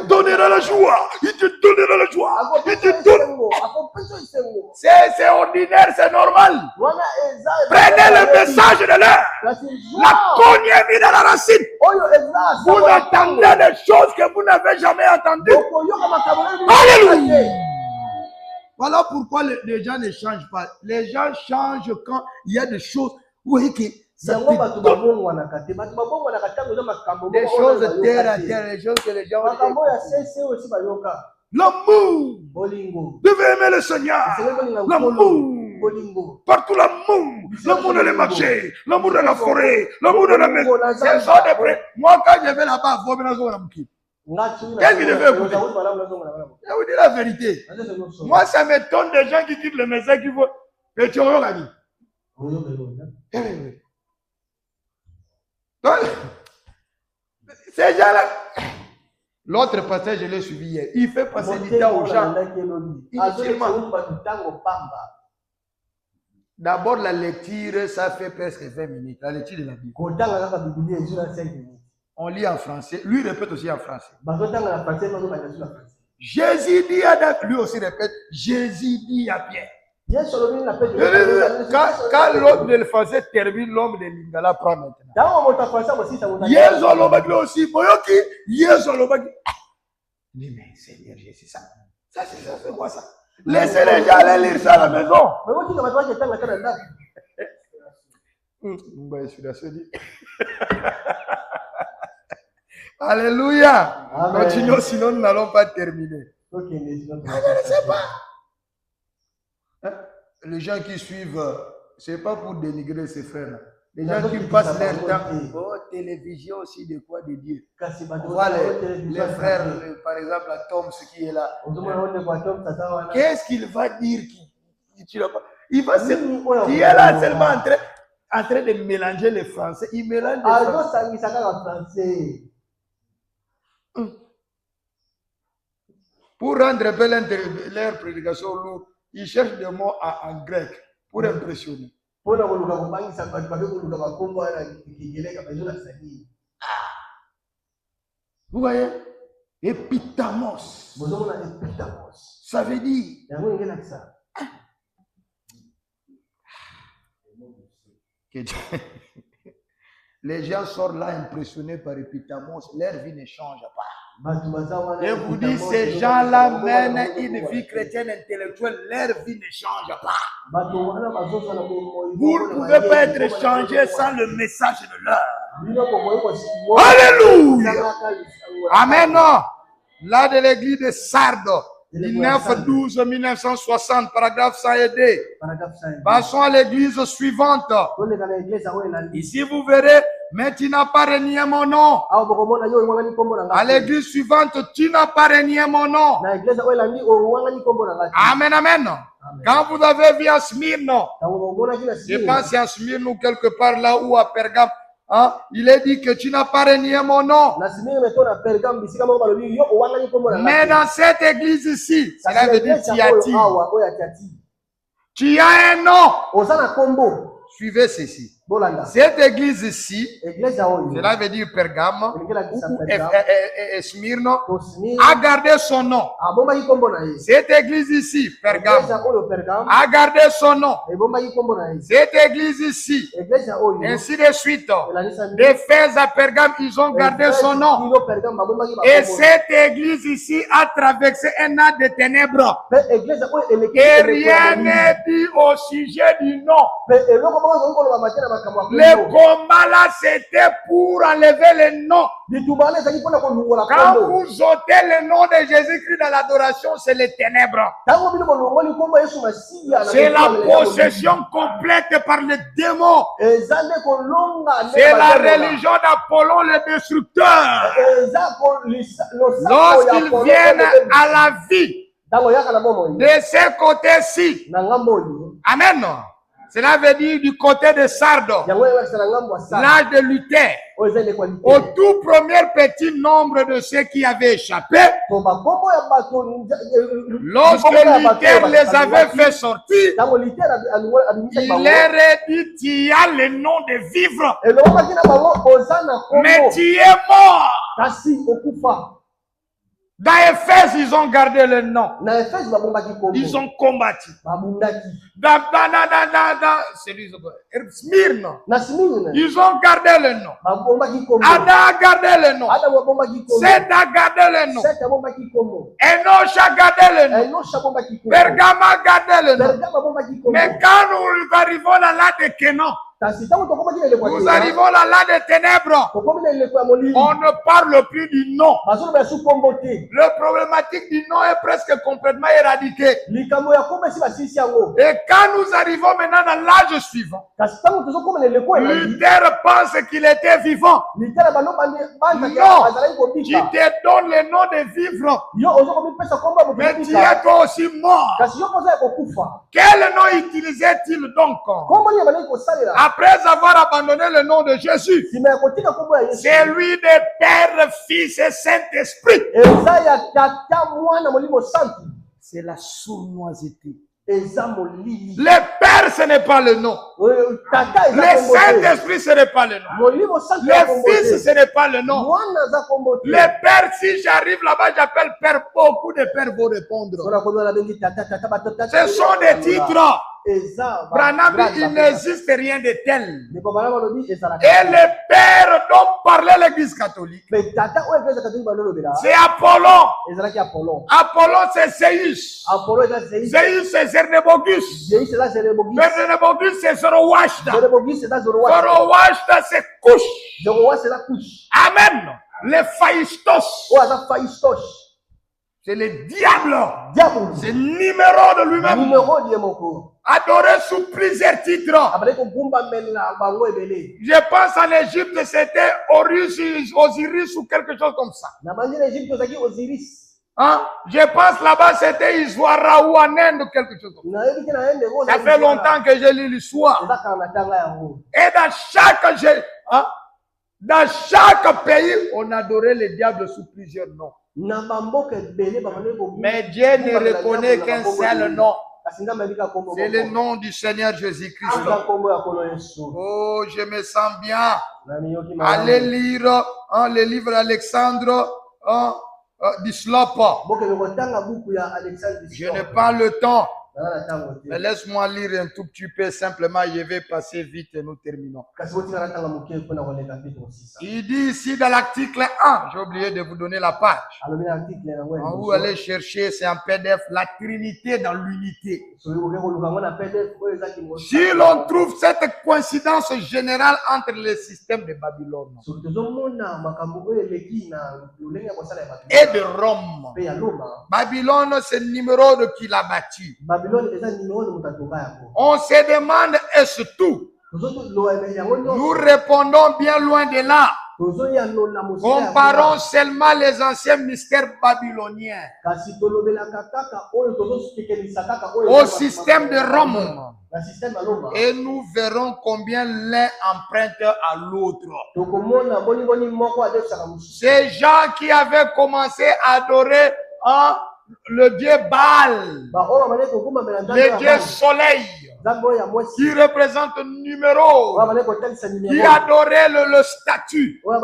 S1: donnera la joie. Il te donnera la joie. Il te donne. C'est ordinaire, c'est normal. Prenez le message de l'air. La cognée mise dans la racine. Vous entendez des choses que vous n'avez jamais entendues. Alléluia. Voilà pourquoi les gens ne changent pas. Les gens changent quand il y a des choses. Vous voyez que ça des choses terre à terre, les choses que les gens ont. L'amour. Devez aimer le Seigneur. L'amour. Partout l'amour. L'amour dans les marchés. L'amour dans la forêt. L'amour dans la maison. C'est ça de près. Moi, quand je vais là-bas, vous venez dans la boutique. Qu'est-ce qu'il devait écouter? Je vous dis la vérité. Moi, ça m'étonne des gens qui quittent le message qui vont. Mais tu auras la vie. Donc, ces gens-là. L'autre pasteur, je l'ai suivi hier. Il fait passer du temps aux gens. D'abord, la lecture, ça fait presque 20 minutes. La lecture de la Bible. On lit en français. Lui répète aussi en français. Jésus dit à lui aussi répète. Jésus dit à Pierre. Quand l'homme de français termine, l'homme de Lingala prend maintenant. Yézolobaki aussi. Moyoki. Yézolobaki. Mais Seigneur Jésus, ça c'est quoi ça? Laissez les gens aller lire ça à la maison. Alléluia.
S2: Amen.
S1: Continuons, sinon nous n'allons pas terminer.
S2: Ok, mais sinon,
S1: Vous ne connaissez pas. Hein? Les gens qui suivent, ce n'est pas pour dénigrer ces frères. Les gens qui passent leur temps. Oh, télévision aussi, de quoi de Dieu. On voit les frères, par exemple, à Tom, ce qui est là. Qu'est-ce qu'il va dire il va qui est là seulement en train de mélanger les Français. Il mélange les Français. Pour rendre un peu leur prédication lourde, ils cherchent des mots en grec pour impressionner. Vous voyez? Epitamos. Ça veut dire. Les gens sortent là impressionnés par Epitamos, leur vie ne change pas. Et vous dites, ces gens-là mènent une vie chrétienne intellectuelle, leur vie ne change pas. Vous ne pouvez pas être changé sans le message de l'heure. Alléluia. Amen. Là de l'église de Sardes, 1912-1960, paragraphe 102. Passons à l'église suivante. Ici, vous verrez, mais tu n'as pas renié mon nom. À l'église suivante, tu n'as pas renié mon nom. Amen, amen. Quand vous avez vu à Smyrne, je pense à Smyrne ou quelque part là où à Pergame, hein, il est dit que tu n'as pas renié mon nom. Mais dans cette église ici, cela veut dire tu as un nom. Suivez ceci. Cette église ici, cela veut dire Pergame ou Smyrne, a gardé son nom. Cette église ici, Pergame, a gardé son nom. Cette église ici, ainsi de suite. D'Éphèse à Pergame, ils ont gardé son nom. Et cette église ici a traversé un an de ténèbres. Et rien n'est dit au sujet du nom. Le combat là, c'était pour enlever le nom. Quand vous ôtez le nom de Jésus-Christ dans l'adoration, c'est les ténèbres. C'est la possession complète par les démons. C'est la religion d'Apollon le destructeur. Lorsqu'ils viennent à la vie de ce côté-ci, amen. Cela veut dire du côté de Sardes, l'âge de Luther, au tout premier petit nombre de ceux qui avaient échappé, lorsque Luther les avait fait sortir, il leur a dit, tu as le nom de vivre, mais tu es mort. Dans Éphèse, ils ont gardé le nom. Ils ont combattu. Dans Smyrne, ils ont gardé le nom. Adam a gardé le nom. Seth a gardé le nom. Enoch a gardé le nom. Pergame a gardé le nom. Mais quand nous arrivons à l'âge de Kenan, nous arrivons là des ténèbres. On ne parle plus du nom. Le problématique du nom est presque complètement éradiqué. Et quand nous arrivons maintenant dans l'âge suivant, Luther pense qu'il était vivant. Non, tu te donnes le nom de vivre, mais tu es toi aussi mort. Quel nom utilisait-il donc? Après avoir abandonné le nom de Jésus, c'est lui de Père, Fils et Saint-Esprit. C'est la sournoiseté. Le Père, ce n'est pas le nom. Le Saint-Esprit, ce n'est pas le nom. Le Fils, ce n'est pas le nom. Le Père, si j'arrive là-bas, j'appelle Père. Beaucoup de pères vont répondre. Ce sont des titres. Branham dit, il n'existe rien de tel. Et le père dont parlait l'église catholique, c'est Apollon. Apollon, c'est Zéus. Zéus, c'est Zernebogus. Zernebogus, c'est Zoroaster. Zoroaster, c'est Couche. Amen. Les Phaistos. C'est le diable. C'est le numéro de lui-même. Adoré sous plusieurs titres. Je pense en Égypte, c'était Osiris ou quelque chose comme ça. Hein? Je pense là-bas, c'était Iswara ou en Inde ou quelque chose comme ça. Ça fait longtemps que j'ai lu l'histoire. Et dans chaque pays, on adorait le diable sous plusieurs noms. Mais Dieu ne reconnaît qu'un seul nom. C'est le nom du Seigneur Jésus-Christ. Oh, je me sens bien. Allez lire le livre d'Alexandre d'Islop. Je n'ai pas le temps. Mais laisse-moi lire un tout petit peu simplement, je vais passer vite et nous terminons. Il dit ici dans l'article 1, j'ai oublié de vous donner la page. Vous allez chercher, c'est un PDF, la Trinité dans l'unité. Si l'on trouve cette coïncidence générale entre les systèmes de Babylone et de Rome, Babylone, c'est le numéro de qui l'a bâti. On se demande, est-ce tout? Nous répondons bien loin de là. Comparons seulement les anciens mystères babyloniens au système de Rome. Et nous verrons combien l'un emprunte à l'autre. Ces gens qui avaient commencé à adorer le dieu Baal, le dieu soleil, qui représente un numéro, qui adorait le statut, n'ont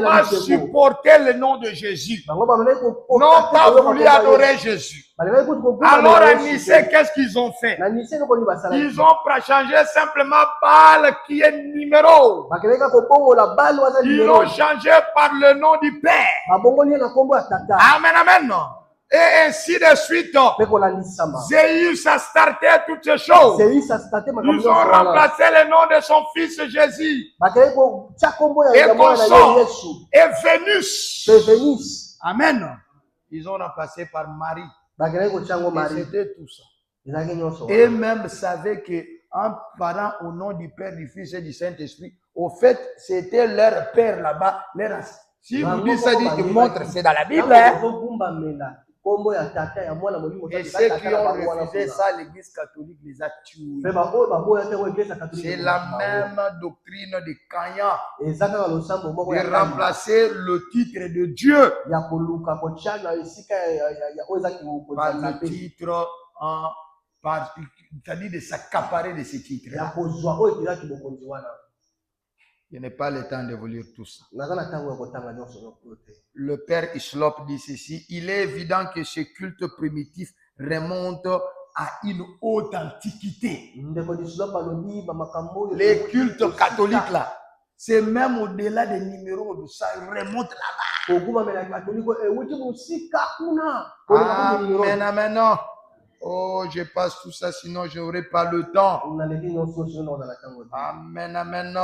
S1: pas supporté le nom de Jésus, n'ont pas voulu adorer Jésus. Alors à Nicée, qu'est-ce qu'ils ont fait? Ils ont changé simplement Baal qui est numéro. Ils l'ont changé par le nom du Père. Amen, amen. Et ainsi de suite, Zéus a starté toutes ces choses. Ils ont remplacé le nom de son fils Jésus. Et consort. Et Vénus. Amen. Ils ont remplacé par Marie. Et c'était tout ça. Et même savaient qu'en parlant au nom du Père, du Fils et du Saint-Esprit, au fait, c'était leur père là-bas. Si vous dites ça, il montre, c'est dans la Bible. Et ceux qui ont refusé ça, l'Église catholique les a tués. C'est la même doctrine de Caïn, de remplacer le titre de Dieu par le titre, c'est-à-dire de s'accaparer de ce titre. Je n'ai pas le temps de vous lire tout ça. Le père Islop dit ceci: il est évident que ce culte primitif remonte à une haute antiquité. Les cultes catholiques là, c'est même au-delà des numéros de ça, ils remontent là-bas. Amen, amen. Oh, je passe tout ça, sinon je n'aurai pas le temps. Amen, amen.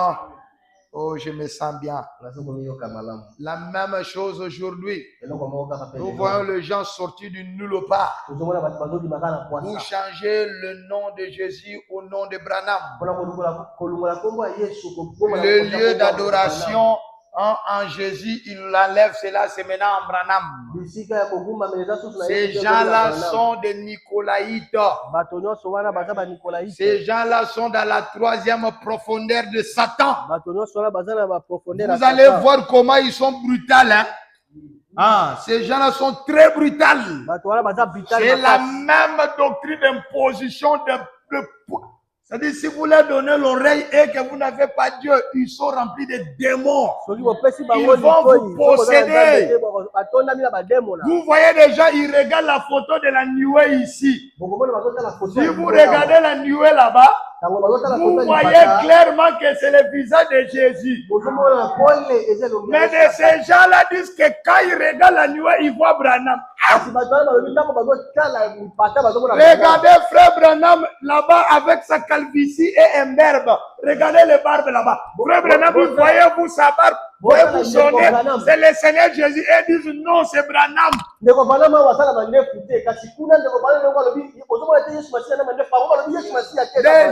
S1: Oh, je me sens bien. La même chose aujourd'hui. Nous voyons les gens sortis du nulle part. Vous changez le nom de Jésus au nom de Branham. Le lieu d'adoration en Jésus, il l'enlève, cela c'est maintenant en Branham. Ces gens-là sont des Nicolaïtes. Ces gens-là sont dans la troisième profondeur de Satan. Vous allez voir comment ils sont brutals. Ces gens-là sont très brutals. C'est la même doctrine d'imposition de C'est-à-dire, si vous leur donnez l'oreille et que vous n'avez pas Dieu, ils sont remplis de démons. Ils vont vous posséder. Vous voyez déjà, ils regardent la photo de la nuée ici. Si vous regardez la nuée là-bas, vous voyez clairement que c'est le visage de Jésus. Mais de ces gens-là disent que quand ils regardent la nuée, ils voient Branham. Regardez frère Branham là-bas avec sa calvitie et un barbe. Regardez les barbes là-bas. Frère Branham, vous voyez-vous sa barbe? Vous sonner, c'est le Seigneur Jésus. Et disent non, c'est Branham. Des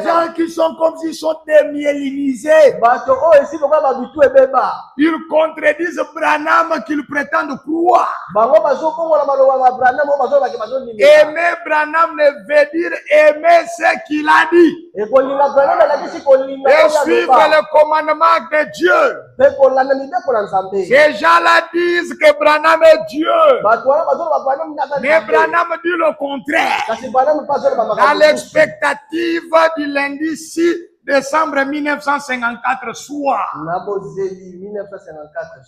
S1: gens qui sont comme s'ils sont démyélinisés. Ils contredisent Branham qu'ils prétendent croire. Aimer Branham ne veut dire aimer ce qu'il a dit. Et suivre le commandement de Dieu. Ces gens-là disent que Branham est Dieu. Mais Branham dit le contraire. Dans l'expectative du lundi 6 décembre 1954 soir.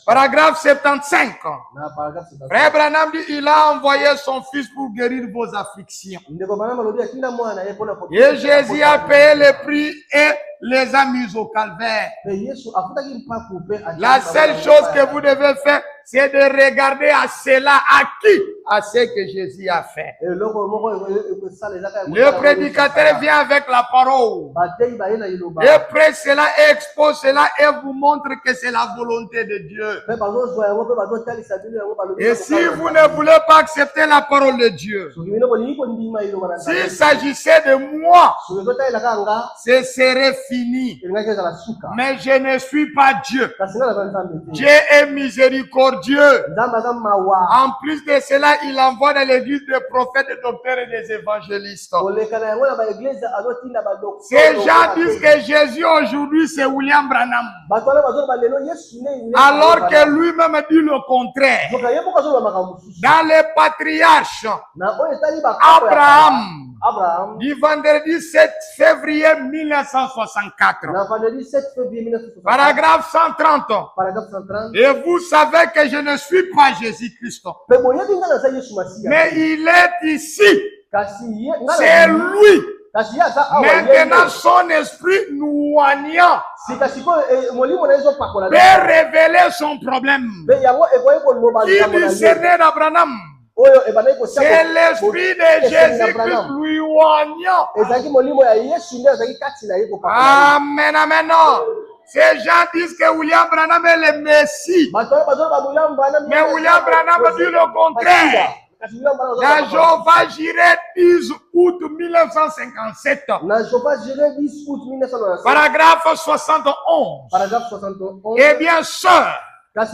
S1: Paragraphe 75. Frère Branham dit il a envoyé son fils pour guérir vos afflictions. Et Jésus a payé le prix et les a mis au calvaire. La seule chose que vous devez faire, c'est de regarder à cela, à qui? À ce que Jésus a fait. Le prédicateur vient avec la parole. Et après cela, expose cela et vous montre que c'est la volonté de Dieu. Et si vous ne voulez pas accepter la parole de Dieu, s'il s'agissait de moi, ce serait fini. Mais je ne suis pas Dieu. Dieu est miséricordieux. En plus de cela, il envoie dans l'église des prophètes, des docteurs et des évangélistes. Ces gens disent que Jésus aujourd'hui c'est William Branham. Alors que lui-même dit le contraire. Dans les patriarches, Abraham, du vendredi 7 février 1964. Paragraphe 130. Et vous savez que je ne suis pas Jésus-Christ. Mais il est ici. C'est lui. Maintenant, son esprit noyant peut révéler son problème. Qui discernait d'Abraham? C'est l'esprit de Jésus-Christ lui oignant. Amen, amen. Ces gens disent que William Branham est le Messie. Mais William Branham dit le contraire. Dans Jéhovah Jireh 10 août 1957. Paragraphe 71. Eh bien, sœur, je ne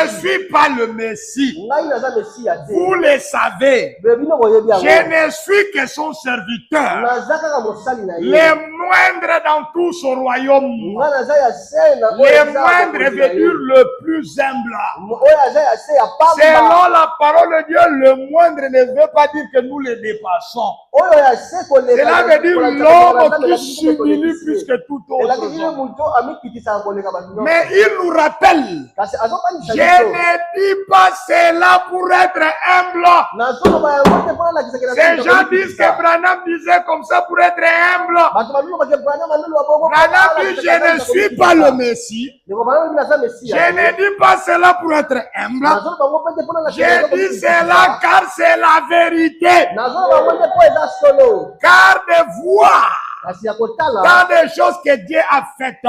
S1: suis pas le Messie. Vous le savez. Je ne suis que son serviteur. Le moindre dans tout ce royaume. Le moindre veut dire le plus humble. Selon la parole de Dieu, le moindre ne veut pas dire que nous le dépassons. Cela veut dire l'homme qui s'humilie plus que tout autre. Mais il nous rappelle. Je ne dis pas cela pour être humble. Ces gens disent que Branham disait comme ça pour être humble. Branham dit je ne suis pas le Messie. Je ne dis pas cela pour être humble. Je dis cela car c'est la vérité. Car de voir tant de choses que Dieu a faites,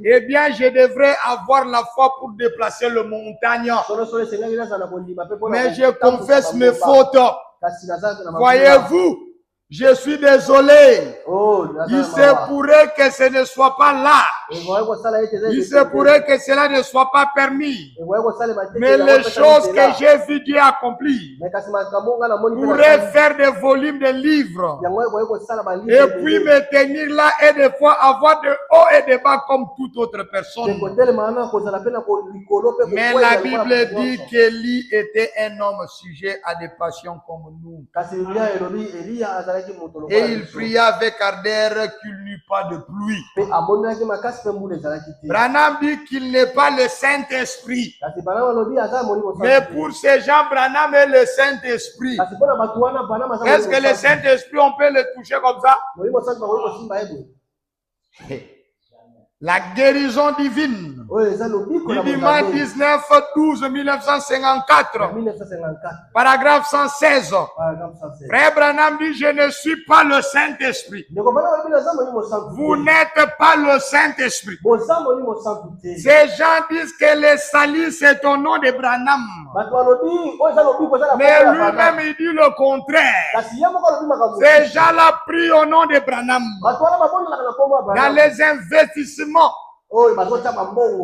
S1: eh bien, je devrais avoir la foi pour déplacer le montagne. Mais je confesse mes fautes. Voyez-vous, je suis désolé. Il se pourrait que ce ne soit pas là. Il se pourrait que cela ne soit pas permis. Mais les choses que j'ai vu Dieu accomplir pourraient faire des volumes de livres. Et puis me tenir là et des fois avoir de haut et de bas comme toute autre personne. Mais la Bible dit qu'Élie était un homme sujet à des passions comme nous. Et il pria avec ardeur qu'il n'y eût pas de pluie. Branham dit qu'il n'est pas le Saint-Esprit. Mais pour ces gens, Branham est le Saint-Esprit. Est-ce que le Saint-Esprit, on peut le toucher comme ça? La guérison divine. Du dimanche 19/12/1954. Paragraphe 116. Frère Branham dit, je ne suis pas le Saint-Esprit. Vous n'êtes pas le Saint-Esprit. Ces gens disent que le salut c'est au nom de Branham. Mais lui-même il dit le contraire. Ces gens-là prient au nom de Branham. Dans les investissements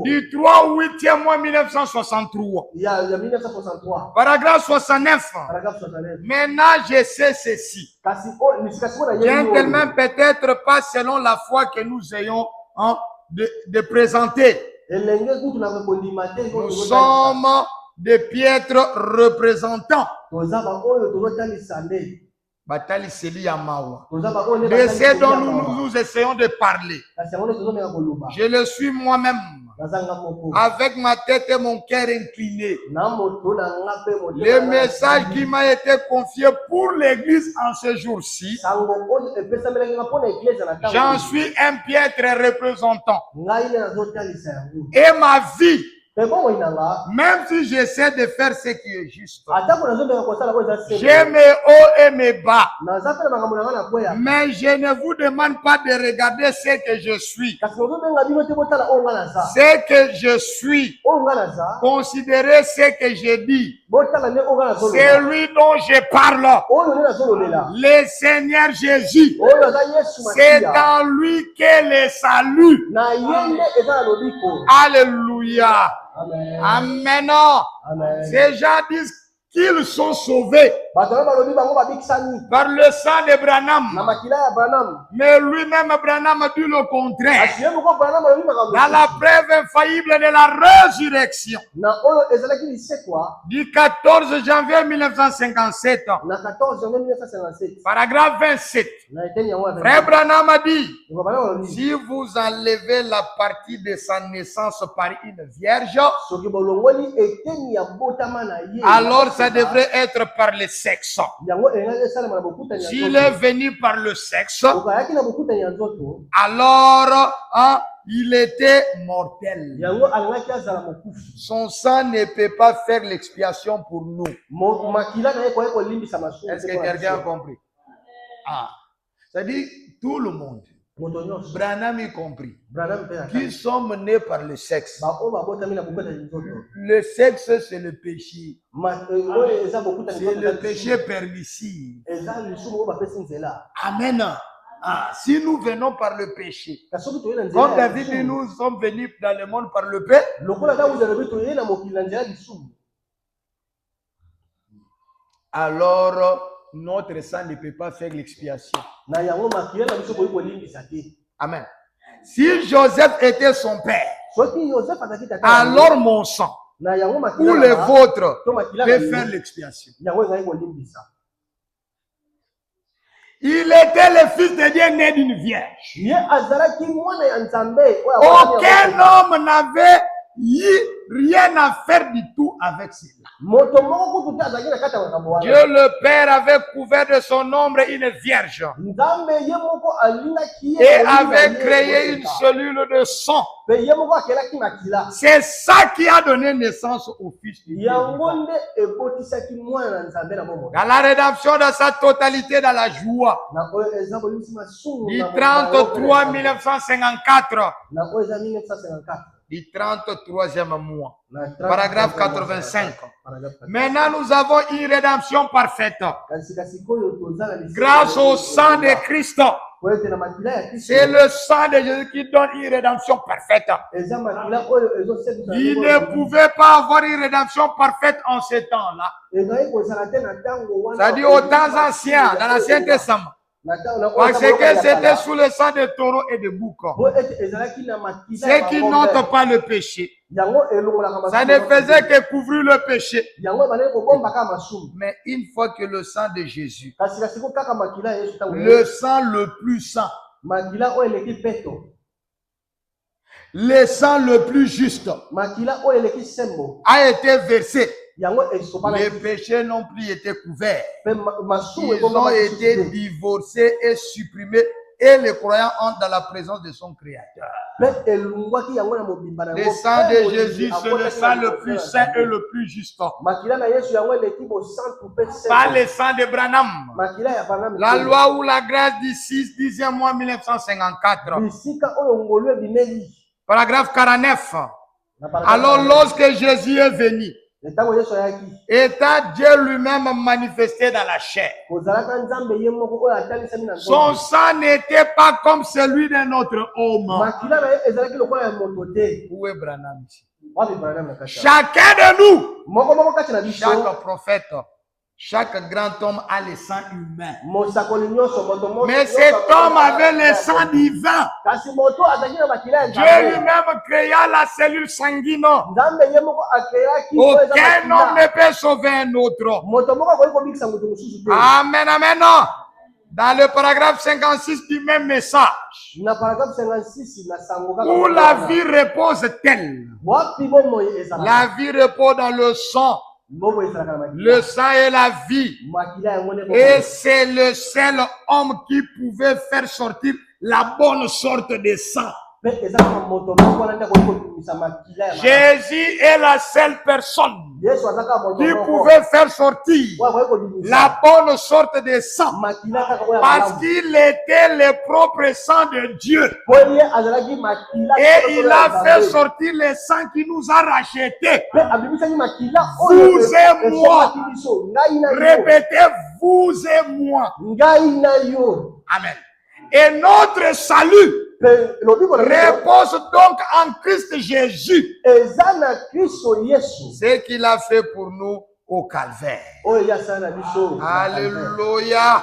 S1: du 3/8 mois 1963. Paragraphe 69. Maintenant, je sais ceci. Gentlemen, peut-être pas selon la foi que nous ayons de présenter. Nous sommes de piètres représentants. De ce dont nous essayons de parler. Je le suis moi-même, avec ma tête et mon cœur inclinés. Le message qui m'a été confié pour l'église en ce jour-ci, j'en suis un piètre représentant. Et ma vie, même si j'essaie de faire ce qui est juste, j'ai mes hauts et mes bas, mais je ne vous demande pas de regarder ce que je suis. Ce que je suis, considérez ce que je dis. C'est lui dont je parle. Le Seigneur Jésus. C'est dans lui qu'est le salut. Alléluia. Amen. Amen. Ces gens disent qu'ils sont sauvés par le sang de Branham. Mais lui-même, Branham dit le contraire. Dans la preuve infaillible de la résurrection du 14 janvier 1957, paragraphe 27, Frère Branham a dit, si vous enlevez la partie de sa naissance par une vierge, alors ça devrait être par le sexe. S'il est venu par le sexe, alors il était mortel. Son sang ne peut pas faire l'expiation pour nous. Est-ce que quelqu'un a compris? C'est-à-dire tout le monde, Branham y compris, qui sommes nés par le sexe. Le sexe, c'est le péché. C'est le péché pernicieux. Amen. Si nous venons par le péché, comme David dit, nous sommes venus dans le monde par le péché. Alors, notre sang ne peut pas faire l'expiation. Amen. Si Joseph était son père, alors mon sang ou le vôtre peut faire l'expiation. Il était le fils de Dieu né d'une vierge. Aucun homme n'avait rien à faire du tout avec cela. Dieu le Père avait couvert de son ombre une vierge et avait créé une cellule de sang. C'est ça qui a donné naissance au Fils de Dieu. Dans la rédemption dans sa totalité, dans la joie. Du 33 1954. Du 33e mois. Paragraphe 85. Maintenant, nous avons une rédemption parfaite. Grâce au sang de Christ. C'est le sang de Jésus qui donne une rédemption parfaite. Il ne pouvait pas avoir une rédemption parfaite en ce temps-là. C'est-à-dire aux temps anciens, dans l'Ancien Testament. Parce que c'était sous le sang de taureaux et de boucs. Ceux qui n'ont pas le péché, ça ne faisait que couvrir le péché. Mais une fois que le sang de Jésus, le sang le plus saint, le sang le plus juste, a été versé, les péchés n'ont plus été couverts. Ils ont été divorcés et supprimés. Et les croyants entrent dans la présence de son Créateur. Le sang de Jésus, c'est le sang le plus saint et le plus juste. Pas le sang de Branham. La loi ou la grâce du 10e mois 1954. Paragraphe 49. Alors lorsque Jésus est venu, étant Dieu lui-même manifesté dans la chair, son sang n'était pas comme celui d'un autre homme. Où est Branham ici? Chacun de nous, chaque prophète, chaque grand homme a le sang humain. Mais cet homme avait le sang divin. Dieu lui-même créa la cellule sanguine. Aucun homme ne peut sauver un autre. Amen, amen. Dans le paragraphe 56 du même message, où la vie repose-t-elle? La vie repose dans le sang. Le sang est la vie. Et c'est le seul homme qui pouvait faire sortir la bonne sorte de sang. Jésus est la seule personne qui pouvait faire sortir la bonne sorte de sang, parce qu'il était le propre sang de Dieu. Et il a fait sortir le sang qui nous a rachetés. Vous et moi. Répétez, vous et moi. Amen. Et notre salut repose donc en Christ Jésus. Ce qu'il a fait pour nous au calvaire. Alléluia.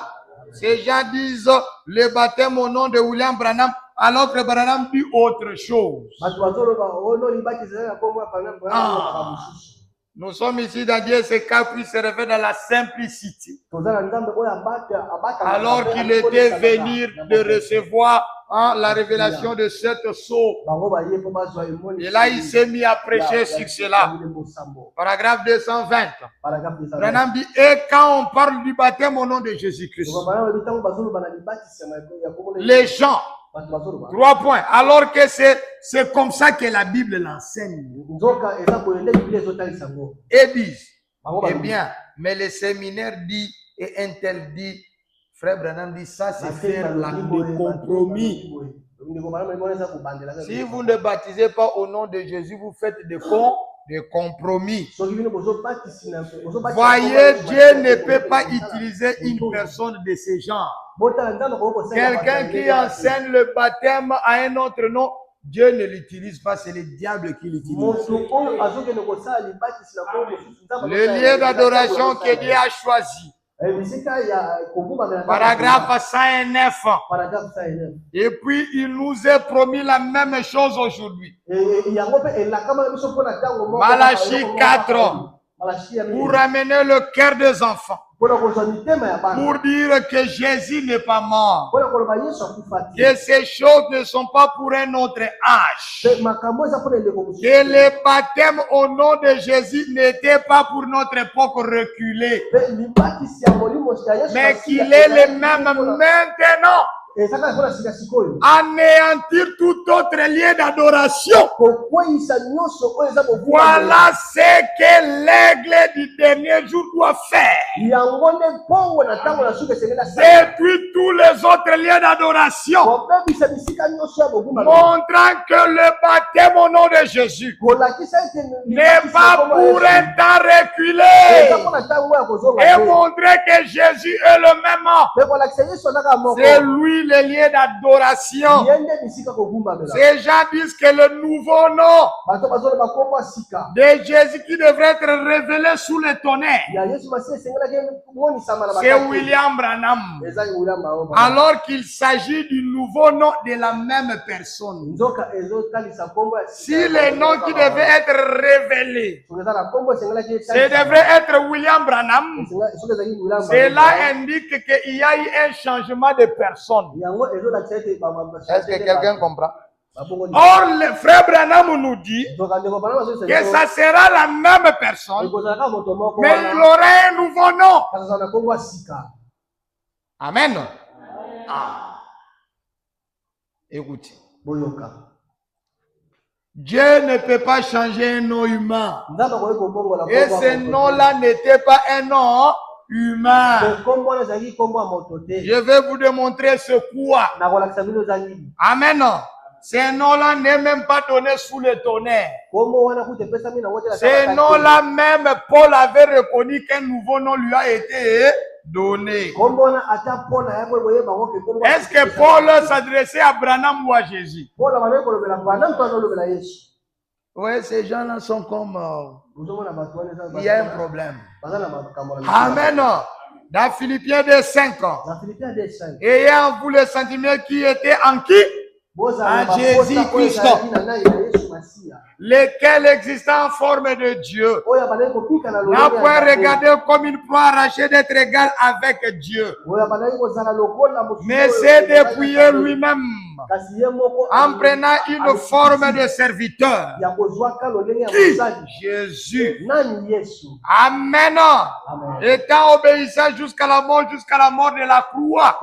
S1: Ces gens disent le baptême au nom de William Branham, alors que Branham dit autre chose. Nous sommes ici dans Dieu, ce cas puisse se révéler dans la simplicité. Alors qu'il était venu de recevoir la révélation de cette sceau. Et là, il s'est mis à prêcher sur cela. Paragraphe 220. Branham dit, et quand on parle du baptême au nom de Jésus-Christ, les gens, 3 points. Alors que c'est comme ça que la Bible l'enseigne. Et disent, eh bien, mais le séminaire dit et un tel dit, Frère Branham dit, ça c'est faire le compromis. Si vous ne baptisez pas au nom de Jésus, vous faites des compromis. Voyez, Dieu ne peut pas utiliser une personne de ce genre. Quelqu'un qui enseigne le baptême à un autre nom, Dieu ne l'utilise pas, c'est le diable qui l'utilise. Le lieu d'adoration que Dieu a choisi. Paragraphe 109. Et puis il nous a promis la même chose aujourd'hui. Malachie 4. Pour ramener le cœur des enfants. Pour dire que Jésus n'est pas mort. Que ces choses ne sont pas pour un autre âge. Que le baptême au nom de Jésus n'était pas pour notre époque reculée. Mais qu'il est le même maintenant. Anéantir tout autre lien d'adoration. Voilà ce que l'aigle du dernier jour doit faire. Depuis tous les autres liens d'adoration, montrant que le baptême au nom de Jésus n'est pas pour un temps reculé. Et montrer que Jésus est le même. C'est lui les lieux d'adoration. Ces gens disent que le nouveau nom de Jésus qui devrait être révélé sous le tonnerre, c'est William Branham. Alors qu'il s'agit du nouveau nom de la même personne. Si le nom qui devait être révélé, ça devrait être William Branham, cela indique qu'il y a eu un changement de personne. Est-ce que quelqu'un comprend? Or, le frère Branham nous dit que ça sera la même personne, mais il aura un nouveau nom. Amen. Ah. Écoutez. Dieu ne peut pas changer un nom humain. Et ce nom-là n'était pas un nom humain. Je vais vous démontrer ce quoi. Amen. Ce nom-là n'est même pas donné sous le tonnerre. Ce nom-là même, Paul avait reconnu qu'un nouveau nom lui a été donné. Est-ce que Paul s'adressait à Branham ou à Jésus? Oui, ces gens-là sont comme... il y a un problème. Amen. Dans Philippiens 2:5 ans. Ayez en vous le sentiment qui était en qui? En Jésus-Christ, lequel existant en forme de Dieu, n'a point regardé comme une proie arrachée d'être égal avec Dieu, mais s'est dépouillé lui-même en prenant une forme de serviteur. Qui? Jésus. Amen. Étant obéissant jusqu'à la mort de la croix.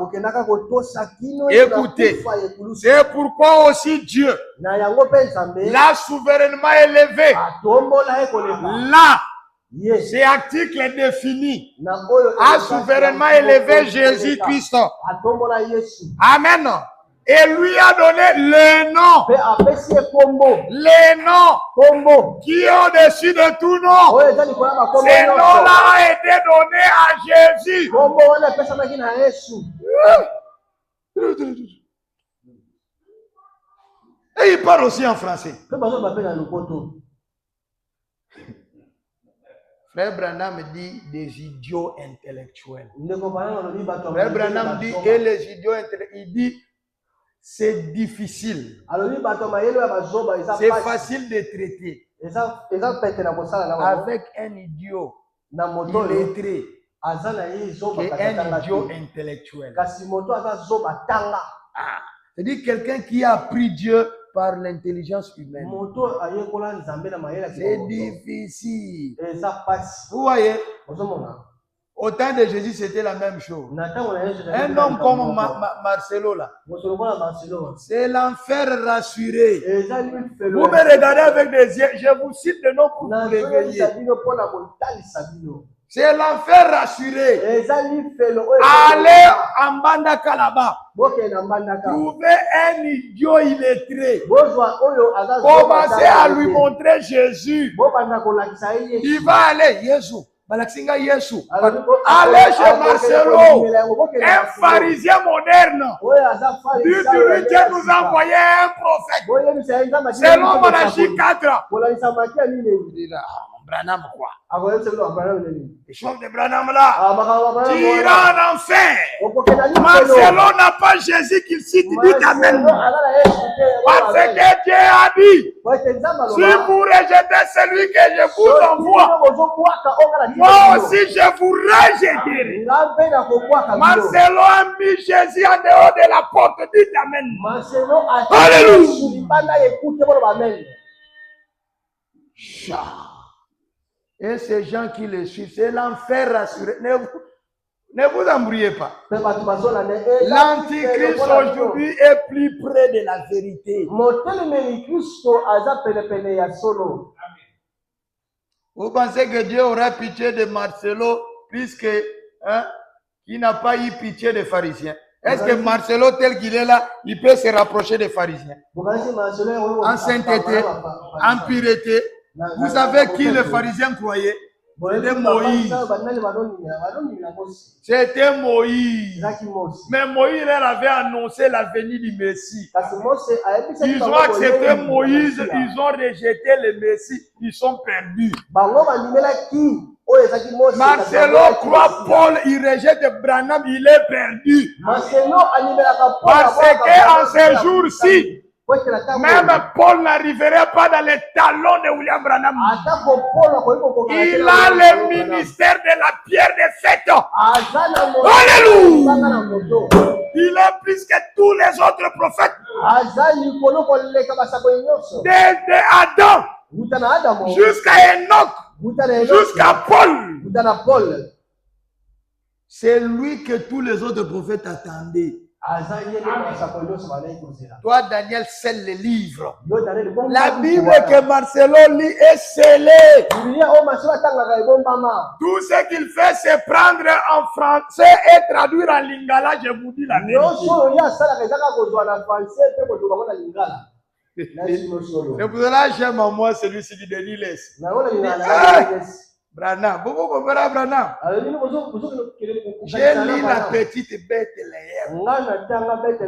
S1: Écoutez, c'est pourquoi aussi Dieu l'a souverainement élevé. Là, c'est article défini. A souverainement élevé Jésus-Christ. Amen. Et lui a donné le nom. Les noms qui est au-dessus de tout nom. Ces noms-là ont été donnés à Jésus. Et il parle aussi en français. Frère Branham dit des idiots intellectuels. Frère Branham dit et les idiots intellectuels. Il dit c'est difficile. C'est facile de traiter. Avec un idiot illettré et un idiot intellectuel. C'est-à-dire quelqu'un qui a appris Dieu par l'intelligence humaine. C'est difficile. Vous voyez? Au temps de Jésus, c'était la même chose. Un homme comme Marcelo, là, c'est l'enfer rassuré. Vous me regardez avec des yeux, je vous cite le nom pour vous réveiller. C'est l'enfer rassuré. Allez en Bandaka là-bas. Trouvez un idiot illettré. Commencez à lui montrer Jésus. Il va aller, Jésus. Allez chez Marcelo, un pharisien moderne. Dieu nous a envoyé un prophète. Selon Malachie 4. Branham quoi? Le chef de Branham là, ira en enfer. Marcelo n'a pas Jésus qu'il cite, dit Amen. Parce que Dieu a dit, si vous rejetez celui que je vous envoie, moi aussi je vous rejetterai. Marcelo a mis Jésus en dehors de la porte, dit Amen. Alléluia. Et ces gens qui le suivent, c'est l'enfer rassuré. Ne vous embrouillez pas. L'antichrist aujourd'hui est plus près de la vérité. Vous pensez que Dieu aura pitié de Marcelo puisque il n'a pas eu pitié des pharisiens? Est-ce que Marcelo tel qu'il est là, il peut se rapprocher des pharisiens? En sainteté, en pureté. Vous savez qui les pharisiens croyaient? C'était Moïse. C'était Moïse. Mais Moïse leur avait annoncé la venue du Messie. Ils ont accepté Moïse, ils ont rejeté le Messie, ils sont perdus. Marcelo croit Paul, il rejette Branham, il est perdu. Parce qu'en ces jours-ci, même Paul n'arriverait pas dans les talons de William Branham. Il a le ministère de la pierre des fêtes. Alléluia. Il est plus que tous les autres prophètes. De Adam jusqu'à Enoch, jusqu'à Paul. C'est lui que tous les autres prophètes attendaient. Toi, Daniel, scelle les livres. La Bible que Marcelo lit est scellée. Tout ce qu'il fait, c'est prendre en français et traduire en lingala. Je vous dis la vérité. C'est pour cela que j'aime en moi celui-ci qui dit laisse. Branham, vous comprenez Branham? J'ai lu la petite Bethléem.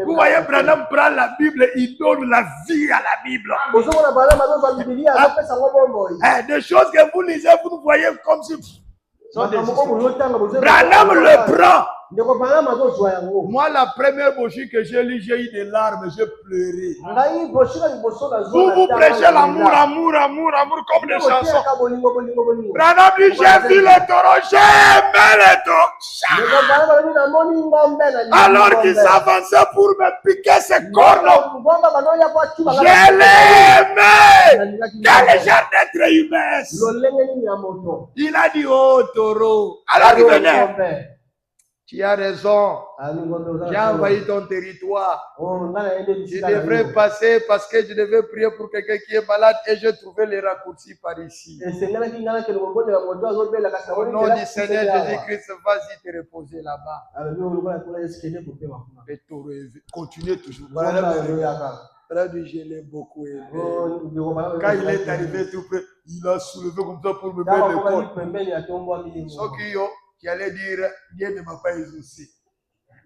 S1: Vous voyez, Branham prend la Bible, il donne la vie à la Bible. Des choses que vous lisez, vous nous voyez comme si... Branham le prend. Moi, la première brochure que j'ai lue, j'ai eu des larmes, j'ai pleuré. Vous prêchez l'amour comme des chansons. Branham dit, j'ai vu les taureaux, j'aimais les taureaux. Alors qu'ils s'avançaient pour me piquer ses cornes, je l'aimais. Quel genre d'être humain. Il a dit, oh taureau. Alors il venait. Tu as raison. J'ai envahi ton territoire. Je devrais passer parce que je devais prier pour quelqu'un qui est malade et j'ai trouvé les raccourcis par ici. Au nom du Seigneur Jésus-Christ, vas-y te reposer là-bas. Continuez toujours. Je l'ai beaucoup aimé. Quand il est arrivé tout près, il a soulevé comme ça pour me mettre le corps. Qui allait dire, Dieu ne m'a pas exaucé.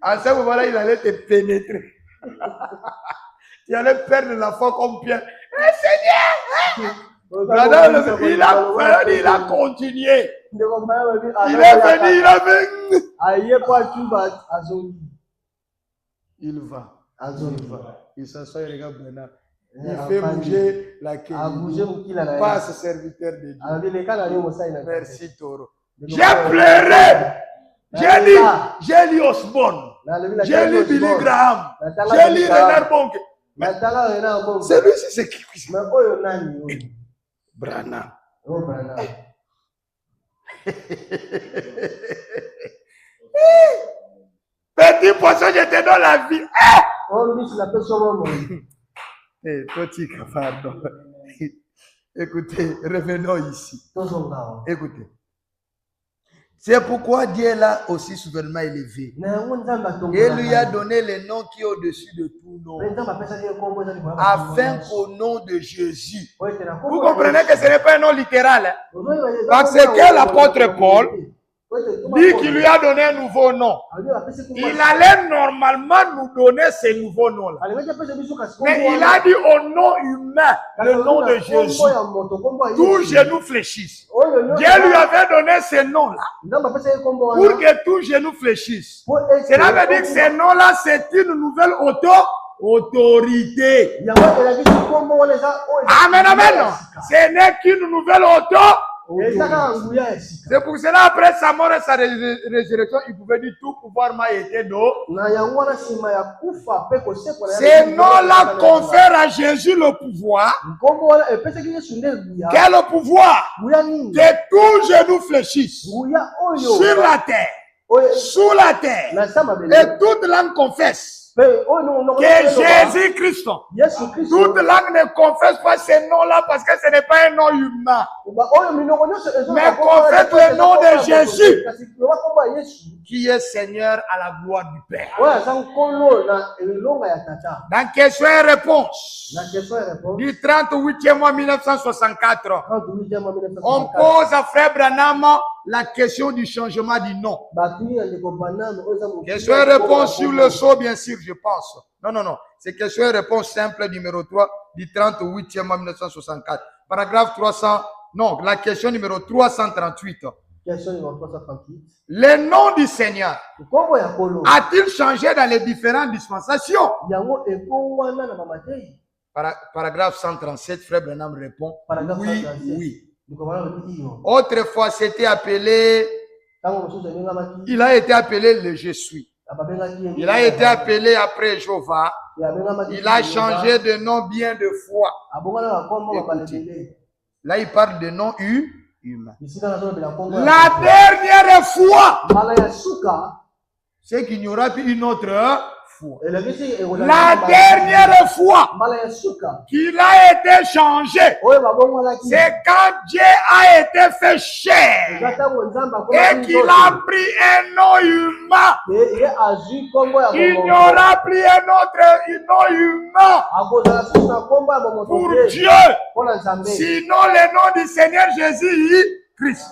S1: À ce moment-là, il allait te pénétrer. Tu allais perdre la foi comme Pierre. Seigneur! Il a continué. Il est venu, il va. Il s'assoit et regarde Bernard. Il fait bouger la queue. Passe serviteur de Dieu. Merci, Taureau. J'ai pleuré. J'ai lu Osborne. J'ai lu Billy Graham. J'ai lu Renard Bonk. Celui-ci, c'est qui? Branham. Petit poisson, je te donne la vie. Petit pardon. Écoutez, revenons ici. Écoutez. C'est pourquoi Dieu l'a aussi souverainement élevé. Et lui a donné le nom qui est au-dessus de tout nom. Afin qu'au nom de Jésus. Vous comprenez que ce n'est pas un nom littéral. Hein? Parce que l'apôtre Paul dit qu'il lui a donné un nouveau nom. Il allait normalement nous donner ce nouveau nom-là. Mais il a dit au nom humain, le nom de Jésus. Tous genoux fléchissent. Dieu lui avait donné ce nom-là pour que tous genoux fléchissent. Cela veut dire que ce nom-là, c'est une nouvelle autorité. Amen, amen. Ce n'est qu'une nouvelle autorité. C'est pour cela, après sa mort et sa résurrection, il pouvait dire tout pouvoir m'a été donné. Ce nom-là confère à Jésus le pouvoir. Quel pouvoir? Que tous genoux fléchissent sur la terre, sous la terre, et toute langue confesse que Jésus-Christ. Toute langue ne confesse pas ce nom-là parce que ce n'est pas un nom humain. Mais confesse le nom de Jésus, qui est Seigneur à la gloire du Père. Dans question et réponse, du 38e mois 1964, on pose à Frère Branham la question du changement du nom. Question et réponse sur le sceau, bien sûr, je pense. Non. C'est question et réponse simple numéro 3 du 38e mois 1964. Paragraphe 300. Non, la question numéro 338.
S2: Question numéro 338.
S1: Le nom du Seigneur a-t-il changé dans les différentes dispensations? Paragraphe 137, Frère Branham répond oui. Autrefois, c'était appelé, il a été appelé le Je suis. Il a été appelé après Jéhovah. Il a changé de nom bien de fois. Écoutez, là, il parle de nom humain. La dernière fois, c'est qu'il n'y aura plus une autre fois. La dernière fois qu'il a été changé, c'est quand Dieu a été fait chair et qu'il a pris un nom humain. Il n'y aura plus un autre nom humain pour Dieu, sinon le nom du Seigneur Jésus Christ.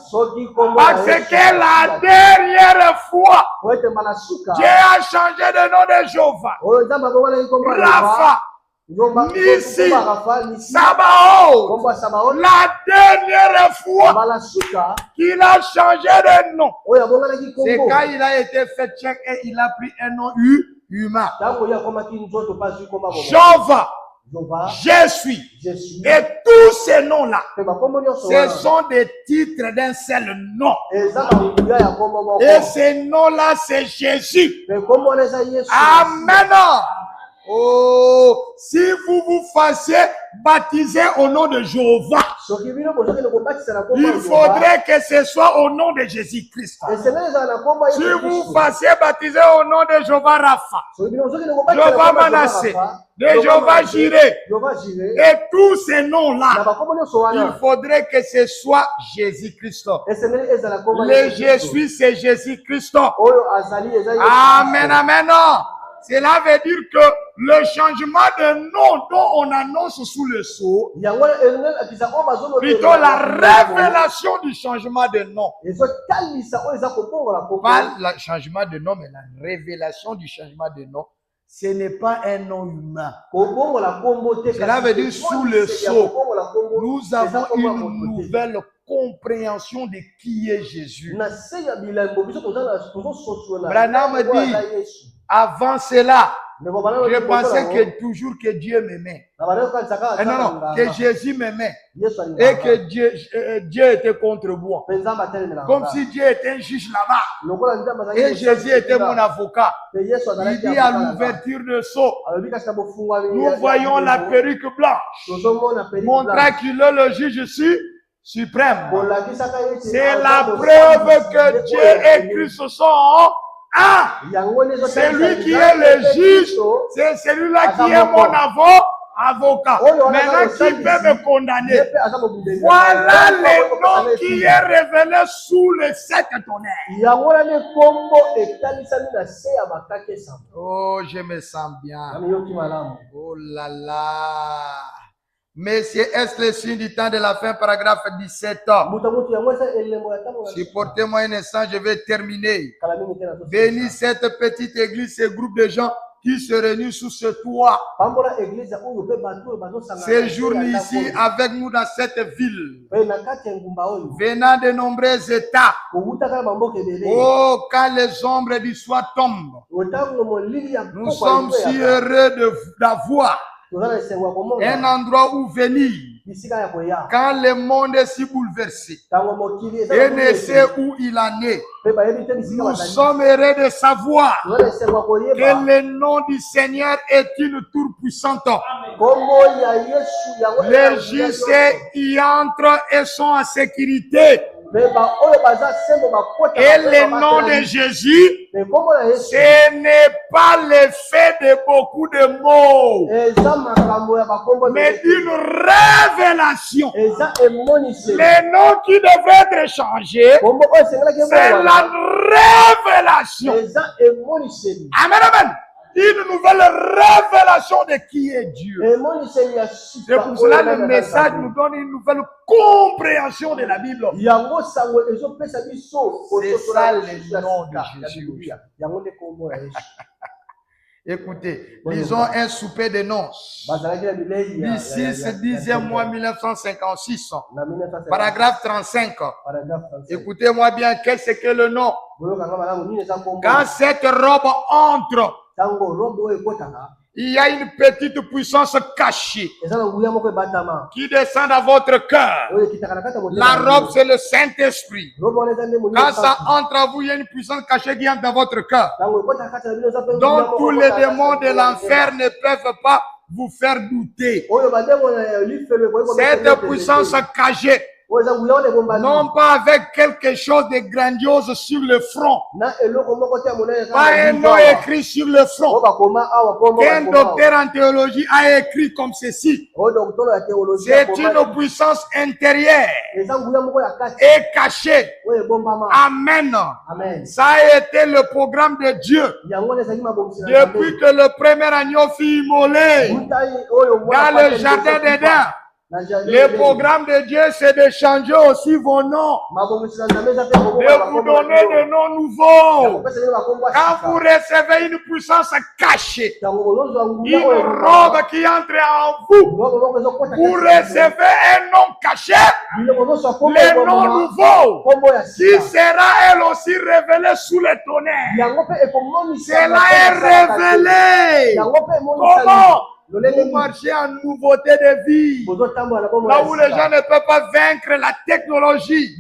S1: Parce que la dernière fois, Dieu a changé de nom de Jéhovah, Rapha, Nissi, Sabaoth. La dernière fois qu'il a changé de nom, c'est quand il a été fait check et il a pris un nom humain. Jéhovah, je suis. Et tous ces noms-là, ce sont des titres d'un seul nom. Et ces noms-là, c'est Jésus. Amen. Oh, si vous vous fassiez baptiser au nom de Jéhovah, il faudrait que ce soit au nom de Jésus-Christ. Si vous fassiez baptiser au nom de Jéhovah Rapha, Jéhovah Manassé, de Jéhovah Jireh, et tous ces noms-là, il faudrait que ce soit Jésus-Christ. Le Je suis, c'est Jésus-Christ. Amen, amen. Cela veut dire que le changement de nom dont on annonce sous le sceau, plutôt la révélation du changement de nom. Pas le changement de nom, mais la révélation du changement de nom. Ce n'est pas un nom humain. Cela veut dire sous le sceau, nous avons une nouvelle compréhension de qui est Jésus. Branham dit, avant cela, je pensais que toujours que Dieu m'aimait. Non, que Jésus m'aimait. Et que Dieu était contre moi. Comme si Dieu était un juge là-bas. Et Jésus était mon avocat. Il dit à l'ouverture de sceau, nous voyons la perruque blanche, montrant qu'il est le juge suprême. C'est la preuve que Dieu et Christ sont c'est lui qui est le juge, c'est celui-là qui est mon avocat. Maintenant, qui peut me condamner? Voilà le nom qui est révélé sous le sept tonnerres. Oh, je me sens bien. Oh là là. Messieurs, est-ce le signe du temps de la fin, paragraphe 17. Supportez-moi un instant, je vais terminer. Bénis cette petite église, ce groupe de gens qui se réunissent sous ce toit. Séjourne ici avec nous dans cette ville, venant de nombreux États. Oh, quand les ombres du soir tombent, nous sommes si heureux d'avoir un endroit où venir quand le monde est si bouleversé et ne sait où il en est. Nous sommes heureux de savoir que le nom du Seigneur est une tour puissante. Les justes y entrent et sont en sécurité. Et le nom de Jésus, ce n'est pas l'effet de beaucoup de mots, mais d'une révélation. Le nom qui devrait être changé, c'est la révélation. Amen, amen. Une nouvelle révélation de qui est Dieu. C'est pour cela que le message nous donne une nouvelle compréhension de la Bible. C'est ça le nom de Jésus. Écoutez, lisons un souper de noces. D'ici, 10e mois 1956, paragraphe 35. Écoutez-moi bien, qu'est-ce que le nom? Quand cette robe entre, il y a une petite puissance cachée qui descend dans votre cœur. La robe, c'est le Saint-Esprit. Quand ça entre à vous, il y a une puissance cachée qui entre dans votre cœur. Donc, tous les démons de l'enfer ne peuvent pas vous faire douter. Cette puissance cachée, non pas avec quelque chose de grandiose sur le front, pas un nom écrit sur le front, qu'un docteur en théologie a écrit comme ceci. C'est une puissance intérieure et cachée. Amen. Ça a été le programme de Dieu depuis que le premier agneau fut immolé dans le jardin d'Éden. Le programme de Dieu, c'est de changer aussi vos noms, de vous donner des noms nouveaux. Quand vous recevez une puissance cachée, une robe qui entre en vous, vous recevez un nom caché, le nom nouveau, qui sera elle aussi révélé sous le tonnerre. Cela est révélé. Comment? Vous marchez en nouveauté de vie. Là où les gens ne peuvent pas vaincre la technologie,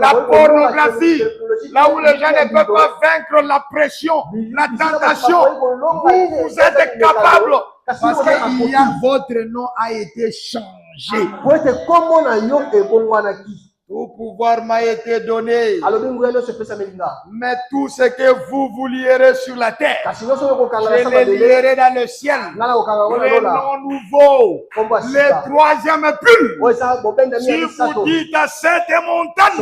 S1: la pornographie, là où les gens ne peuvent pas vaincre la pression, la tentation, vous êtes capable. Parce que votre nom a été changé. Tout pouvoir m'a été donné. Mais tout ce que vous lierez sur la terre, je le lierai dans le ciel. Le nom nouveau, le troisième pull. Si vous dites à cette montagne,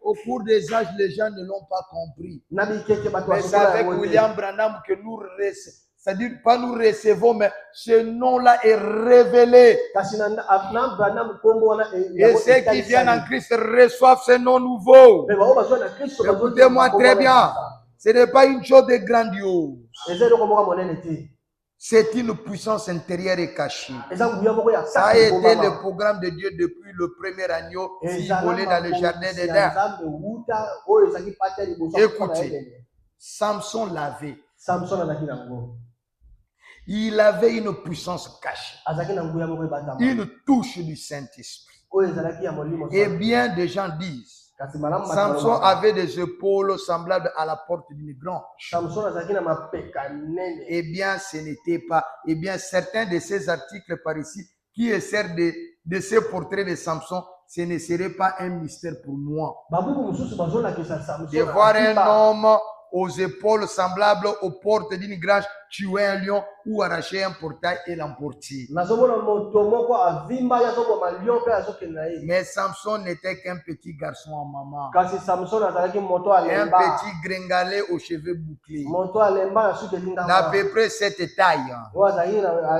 S1: au cours des âges, les gens ne l'ont pas compris. Mais c'est avec William Branham que nous recevons. C'est-à-dire, pas nous recevons, mais ce nom-là est révélé. Et ceux qui viennent en Christ reçoivent ce nom nouveau. Écoutez-moi très bien. Ce n'est pas une chose de grandiose. C'est une puissance intérieure et cachée. Ça a été le programme de Dieu depuis le premier agneau immolé dans le jardin d'Éden. Écoutez, Samson l'avait. Il avait une puissance cachée, une touche du Saint-Esprit. Et bien des gens disent, Samson avait des épaules semblables à la porte d'une grange. Eh bien, ce n'était pas. Eh bien, certains de ces articles par ici, qui essaient de ces portraits de Samson, ce ne serait pas un mystère pour moi. De voir un homme aux épaules semblables aux portes d'une grange, tuer un lion ou arracher un portail et l'emporter. Mais Samson n'était qu'un petit garçon en maman. Un petit gringalet aux cheveux bouclés. D'à peu près cette taille.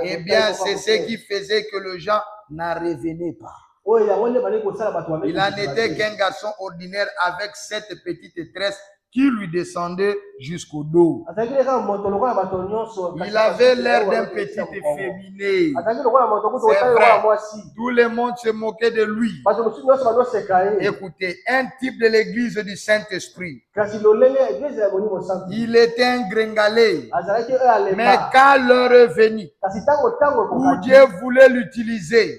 S1: Eh bien, c'est ce qui faisait que le gens n'en revenaient pas. Il en était qu'un garçon ordinaire avec cette petite tresse qui lui descendait jusqu'au dos. Il avait l'air d'un petit efféminé. C'est vrai. Tout le monde se moquait de lui. Écoutez, un type de l'église du Saint-Esprit. Il était un gringalet. Mais quand l'heure est venue, où Dieu voulait l'utiliser,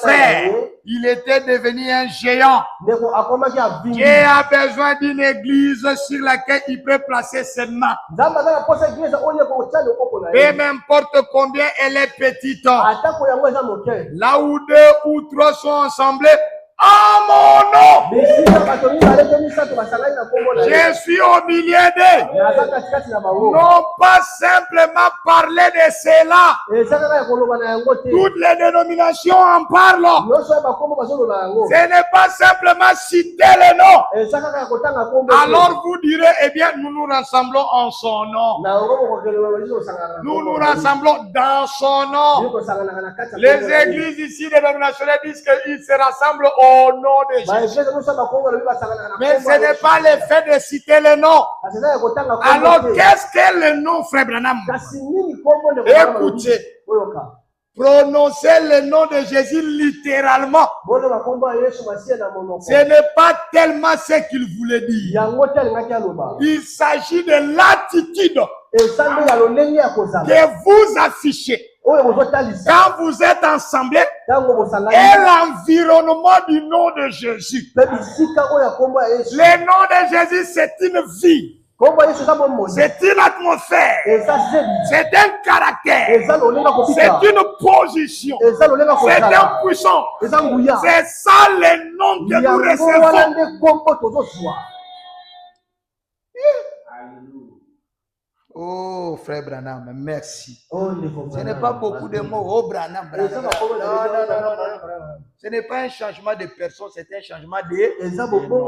S1: frère, il était devenu un géant. Dieu a besoin d'une église sur laquelle il peut placer ses mains. Et n'importe combien elle est petite. Là où 2 ou 3 sont ensemblés, en mon nom, Je suis au milieu d'eux. Non pas simplement parler de cela. Toutes les dénominations en parlent. Ce n'est pas simplement citer le nom. Alors vous direz, eh bien, nous nous rassemblons en son nom. Nous nous rassemblons dans son nom. Les églises ici dénominationnelles disent qu'ils se rassemblent au nom de Jésus. Mais ce n'est pas le fait de citer le nom. Alors, qu'est-ce que le nom, frère Branham? Écoutez, prononcer le nom de Jésus littéralement. Ce n'est pas tellement ce qu'il voulait dire. Il s'agit de l'attitude que vous affichez quand vous êtes ensemble et l'environnement du nom de Jésus. Le nom de Jésus, c'est une vie. C'est une atmosphère. C'est un caractère. C'est une position. C'est un puissant. C'est ça le nom que nous recevons. Oh, frère Branham, merci. Ce n'est pas beaucoup de mots. Oh, Branham, Branham. Non. Ce n'est pas un changement de personne, c'est un changement de nom.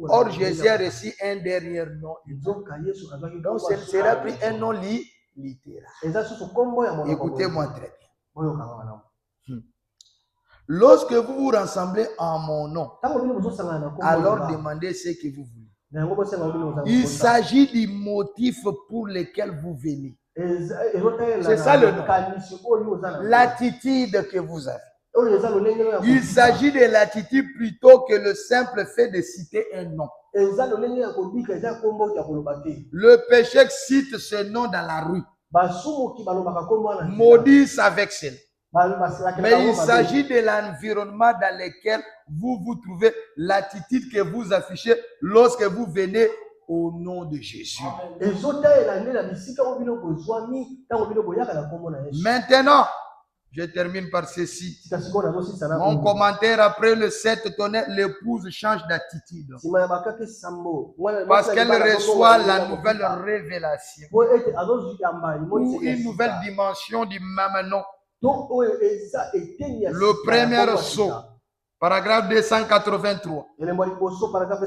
S1: Or, Jésus a reçu un dernier nom. Donc, ce sera pris un nom littéral. Écoutez-moi très bien. Lorsque vous vous rassemblez en mon nom, alors demandez ce que vous voulez. Il s'agit du motif pour lequel vous venez. C'est ça le nom. L'attitude que vous avez. Il s'agit de l'attitude plutôt que le simple fait de citer un nom. Le péché cite ce nom dans la rue. Maudissent avec cela. Mais il s'agit de l'environnement dans lequel vous vous trouvez, l'attitude que vous affichez lorsque vous venez au nom de Jésus. Maintenant, je termine par ceci. Mon commentaire après le 7 tonnerre, l'épouse change d'attitude. Parce qu'elle reçoit la nouvelle révélation. Ou une nouvelle dimension du même nom. Le premier saut, paragraphe 283.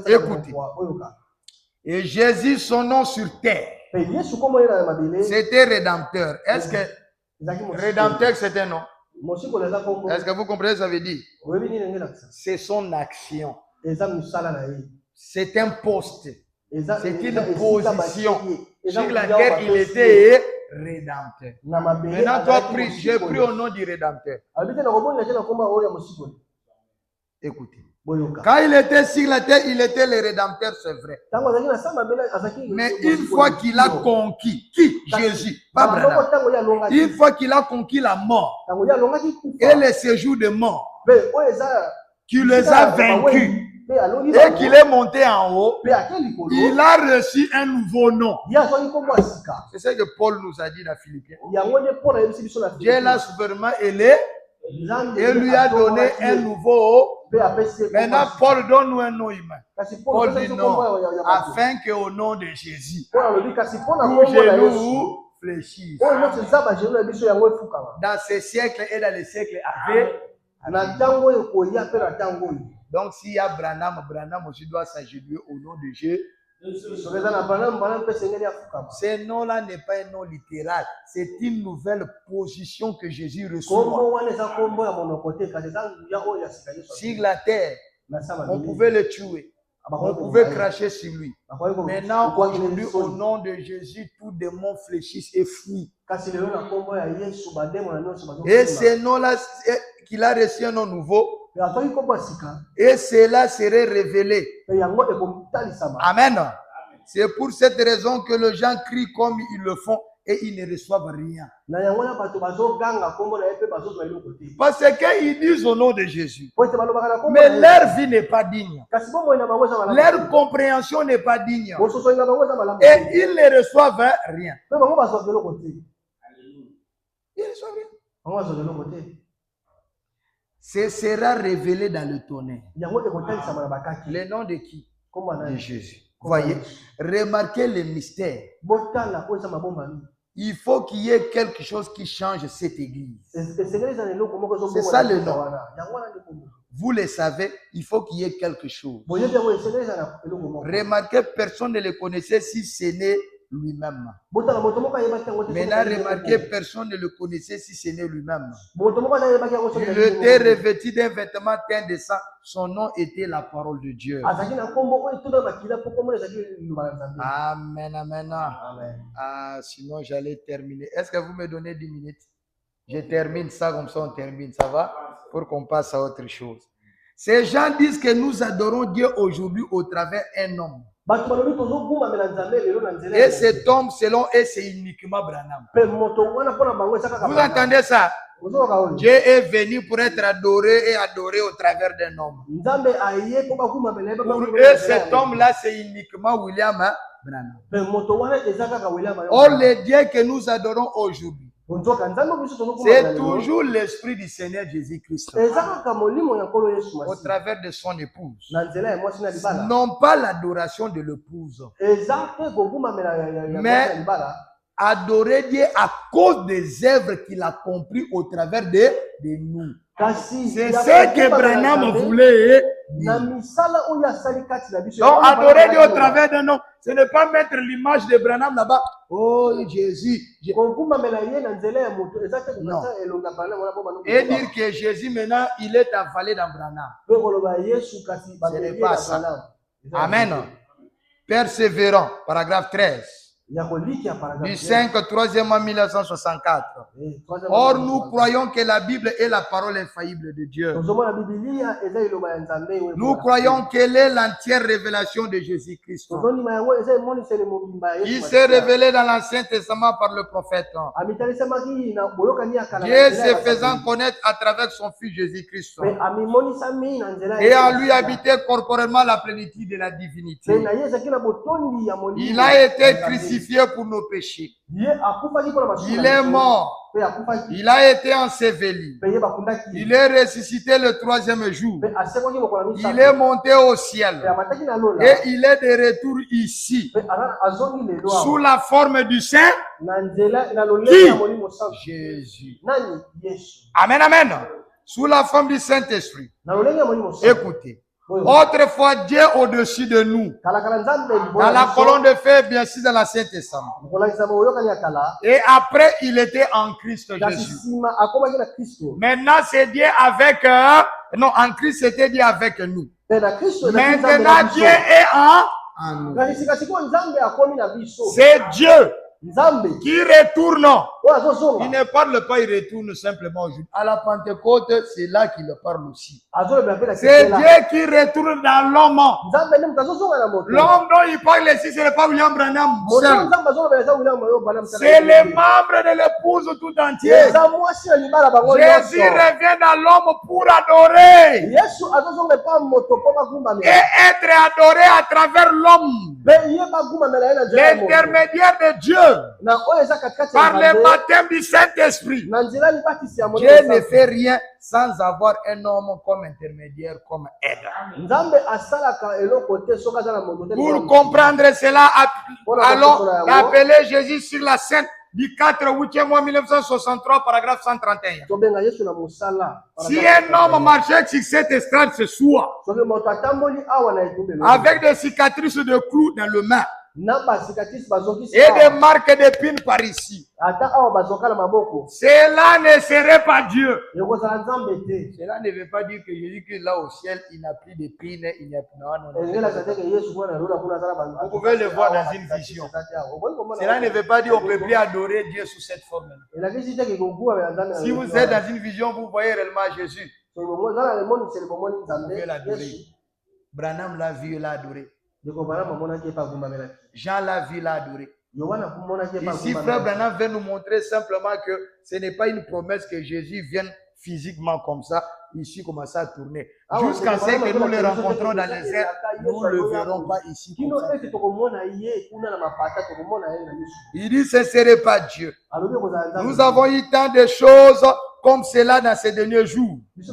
S1: Écoutez. Et Jésus, son nom sur terre, c'était Rédempteur. Est-ce que Rédempteur, c'est un nom? Est-ce que vous comprenez ce que ça veut dire? C'est son action. C'est un poste. C'est une position. Sur la terre, il était Rédempteur. Maintenant, toi, j'ai pris au nom du Rédempteur. Écoutez. Quand il était sur la terre, il était le Rédempteur, c'est vrai. Mais une fois qu'il a conquis, qui? Jésus, pas Branham. Une fois qu'il a conquis la mort et le séjour de mort, qu'il les a vaincus et qu'il est monté en haut, il a reçu un nouveau nom. C'est ce que Paul nous a dit dans Philippiens. Dieu l'a souverainement élevé et lui a donné un nouveau. Maintenant, Paul donne-nous un nom humain. Paul dit non, afin qu'au nom de Jésus, tous genoux fléchissent. Dans ce siècle et dans les siècles à venir. Donc, s'il y a Branham, Branham aussi doit s'agenouiller au nom de Jésus. Ce nom-là n'est pas un nom littéral, c'est une nouvelle position que Jésus reçoit. Sur la terre, on pouvait le tuer, on pouvait cracher sur lui. Maintenant, aujourd'hui, au nom de Jésus, tout démon fléchissent et fuit. Et ce nom-là, qu'il a reçu un nom nouveau, et cela serait révélé. Amen. C'est pour cette raison que les gens crient comme ils le font et ils ne reçoivent rien. Parce qu'ils disent au nom de Jésus. Mais leur vie n'est pas digne. Leur compréhension n'est pas digne. Et ils ne reçoivent rien. Ils ne reçoivent rien. Ce sera révélé dans le tonnerre.
S2: yango ekotalisama na bakaki
S1: Le nom de qui?
S2: kombo
S1: De
S2: na
S1: Jésus. Voyez, remarquez le mystère.
S2: botala oyo eza mabombami
S1: Il faut qu'il y ait quelque chose qui change cette église.
S2: esengeli eza na eloko moko
S1: C'est ça le
S2: ezobonga
S1: nom.
S2: wana yango wana nde kombo
S1: Vous le savez, il faut qu'il y ait quelque chose.
S2: boyebi yango esengeli eza na eloko moko
S1: Remarquez, personne ne le connaissait si ce n'est lui-même.
S2: botala moto moko ayebaki yango te
S1: Maintenant, remarquez, personne ne le connaissait si ce n'est lui-même.
S2: moto moko ayebaki yango
S1: Il était revêtu d'un vêtement teint de sang. Son nom était la parole de Dieu.
S2: azalaki na nkombo oyo tuna makila mpo kombo ezalaki liloba na nzambe
S1: Amen, amen.
S2: amen
S1: Ah, sinon, j'allais terminer. Est-ce que vous me donnez 10 minutes? Je termine ça, comme ça on termine. Ça va? Pour qu'on passe à autre chose. Ces gens disent que nous adorons Dieu aujourd'hui au travers d'un homme.
S2: bato balobi tozogumamela nzambe lelo na nzela
S1: Et cet homme, selon eux, c'est uniquement Branham.
S2: mpe moto wana mpona bango eza kaka
S1: Vous entendez ça?
S2: ozoyoka oyo
S1: Dieu est venu pour être adoré et adoré au travers d'un homme.
S2: nzambe aye mpo bagumamela ye
S1: Pour eux, cet homme-là, c'est uniquement William Branham.
S2: mpe moto wana eza kaka william
S1: Or, le Dieu que nous adorons aujourd'hui,
S2: nzoka nzambe biso
S1: c'est
S2: tozogumamela
S1: toujours l'esprit du Seigneur Jésus-Christ
S2: eza kaka molimo ya nkolo yesu
S1: au
S2: masi
S1: travers de son épouse.
S2: na nzela ya mwasi na libala
S1: Non pas l'adoration de l'épouse,
S2: eza te kogumamela ya
S1: Mais-
S2: mwasi na libala
S1: adorer Dieu à cause des œuvres qu'il a compris au travers de nous.
S2: kasi
S1: C'est
S2: ya
S1: ce que
S2: kogumamela
S1: Branham
S2: Nzambe
S1: voulait.
S2: na misala oyo asali kati na biso
S1: Donc, adorer Dieu au travers d'un homme, ce n'est pas mettre l'image de Branham là-bas. Oh Jésus.
S2: kogumamela ye na nzela ya moto eza te
S1: Non.
S2: kokasa elonga bana wana mpo bano
S1: Et dire que Jésus maintenant, il est avalé dans Branham.
S2: mpe koloba yesu kasi
S1: n'est
S2: baye
S1: pas
S2: na
S1: ça.
S2: Branham. Eza
S1: Amen. Persévérant, paragraphe 13.
S2: ya kolikia
S1: Du
S2: paragraphe
S1: 5 3e 1964. Or, nous croyons que la Bible est la parole infaillible de Dieu.
S2: tozomona bibilia eza liloba ya nzambe oyo
S1: Nous croyons qu'elle est l'entière révélation de Jésus-Christ.
S2: tozondima yango eza emoniseli mobimba ya
S1: Il
S2: yesu
S1: s'est
S2: Masiya.
S1: révélé dans l'Ancien Testament par le prophète.
S2: amitalisamaki na boyokani ya kala na
S1: Dieu
S2: nzela
S1: se
S2: ya
S1: faisant
S2: basakoli.
S1: connaître à travers son Fils Jésus-Christ.
S2: Mpe amimonisami na nzela
S1: Et
S2: ya
S1: en lui
S2: Masiya.
S1: habitait corporellement la plénitude de la
S2: Mpe
S1: divinité.
S2: na ye ezalaki na botondi ya molimo
S1: Il a
S2: ya
S1: été
S2: Nzambe.
S1: crucifié pour nos péchés.
S2: ye akufaki mpona masumu
S1: Il
S2: na
S1: est
S2: biso.
S1: mort.
S2: Mpe akufaki
S1: Il a été enseveli.
S2: mpe ye bakundaki
S1: Il est ressuscité le 3e jour.
S2: mpe asekwaki mokolo ya
S1: Il
S2: misato
S1: est monté au
S2: mpe
S1: ciel.
S2: amataki na lola
S1: Et il est de retour ici,
S2: mpe azongi lelo
S1: sous
S2: awa
S1: la forme du Saint
S2: na nzela na lolenge ya molimo santo
S1: Jésus.
S2: nani yesu
S1: Amen, amen. Sous la forme du Saint-Esprit.
S2: na lolenge ya molimo santo
S1: Écoutez. Autrefois, Dieu au-dessus de nous.
S2: kalakala nzambe
S1: Dans la colonne de feu, bien sûr, dans l'Ancien Testament.
S2: mokolakisa boyokani ya kala
S1: Et après, il était en Christ
S2: kasi
S1: Jésus.
S2: nsima akomaki na kristo
S1: Maintenant, c'est Dieu avec... non, en Christ, c'était Dieu avec nous.
S2: mpe na kristo ezalaki nzambe na
S1: Maintenant, Dieu
S2: biso
S1: est en nous.
S2: kasi sikasikoyo nzambe akomi na biso
S1: C'est Dieu
S2: nzambe
S1: qui retourne.
S2: oyo azozonga
S1: Il ne parle pas, il retourne simplement aujourd'hui. À la Pentecôte, c'est là qu'il parle aussi.
S2: azolobela mpe na
S1: C'est
S2: kisela
S1: Dieu qui retourne dans l'homme.
S2: nzambe nde moto azozonga na moto
S1: L'homme dont il parle ici, ce n'est pas William Branham
S2: moto
S1: seul.
S2: nzambe azolobela eza william oyo bana
S1: C'est les membres de l'épouse tout entier.
S2: eza mwasi na libala bango
S1: Jésus
S2: nyonso
S1: revient dans l'homme pour adorer
S2: yesu azozonga epa moto mpo
S1: et
S2: bagumbamela
S1: être adoré à travers l'homme,
S2: mpe ye bagumamela ye na nzela ya moto
S1: l'intermédiaire de Dieu,
S2: na oyo eza katikati ya
S1: par le
S2: nzambe
S1: baptême du Saint-Esprit.
S2: na nzela libatisi ya
S1: Dieu
S2: molimo
S1: ne
S2: santo.
S1: fait rien sans avoir un homme comme intermédiaire, comme aide.
S2: nzambe asalaka eloko te soki aza na moto te
S1: Pour comprendre cela,
S2: Voilà,
S1: allons
S2: voilà, voilà.
S1: appeler Jésus sur la scène du 4 8e mois 1963, paragraphe 131.
S2: tobenga yesu na mosala
S1: Si un homme marchait sur cette estrade ce soir,
S2: soki moto atamboli awa na etumbelo
S1: avec des cicatrices de clous dans le main
S2: na basikatisi bazokisi
S1: et des
S2: awa
S1: marques d'épines par ici,
S2: ata awa bazoka na maboko
S1: cela ne serait pas Dieu.
S2: ekozala nzambe te
S1: Cela ne veut pas dire que Jésus-Christ là au ciel, il n'a plus d'épines, il n'y a plus. Non, non,
S2: ezelaka te ke yesu kuna lola kuna azala
S1: Vous pouvez le voir dans une vision. Cela ne veut pas dire qu'on ne peut plus adorer Dieu sous cette forme.
S2: elakisi te ke kokubamela nzambe
S1: Si vous êtes dans une vision, vous voyez réellement Jésus.
S2: oza na emoniseli bomoni
S1: Vous
S2: nzambe
S1: pouvez l'adorer.
S2: yesu
S1: Branham l'a vu, il l'a adoré.
S2: ndeko bana amonaki epa agumbamelaki
S1: Jean l'a vu, il l'a adoré.
S2: yohana amonaki epa
S1: Ici, frère Branham veut nous montrer simplement que ce n'est pas une promesse que Jésus vienne physiquement comme ça, ici commencer à tourner. Jusqu'à ce que nous le rencontrons dans les airs, nous ne le verrons pas ici. Comme
S2: kino
S1: ça.
S2: ete tokomona ye kuna na mapata tokomona ye na miso
S1: Il dit ce ne serait pas Dieu.
S2: alobi ekozala nzambe
S1: Nous avons eu tant de choses comme cela dans ces derniers jours. Des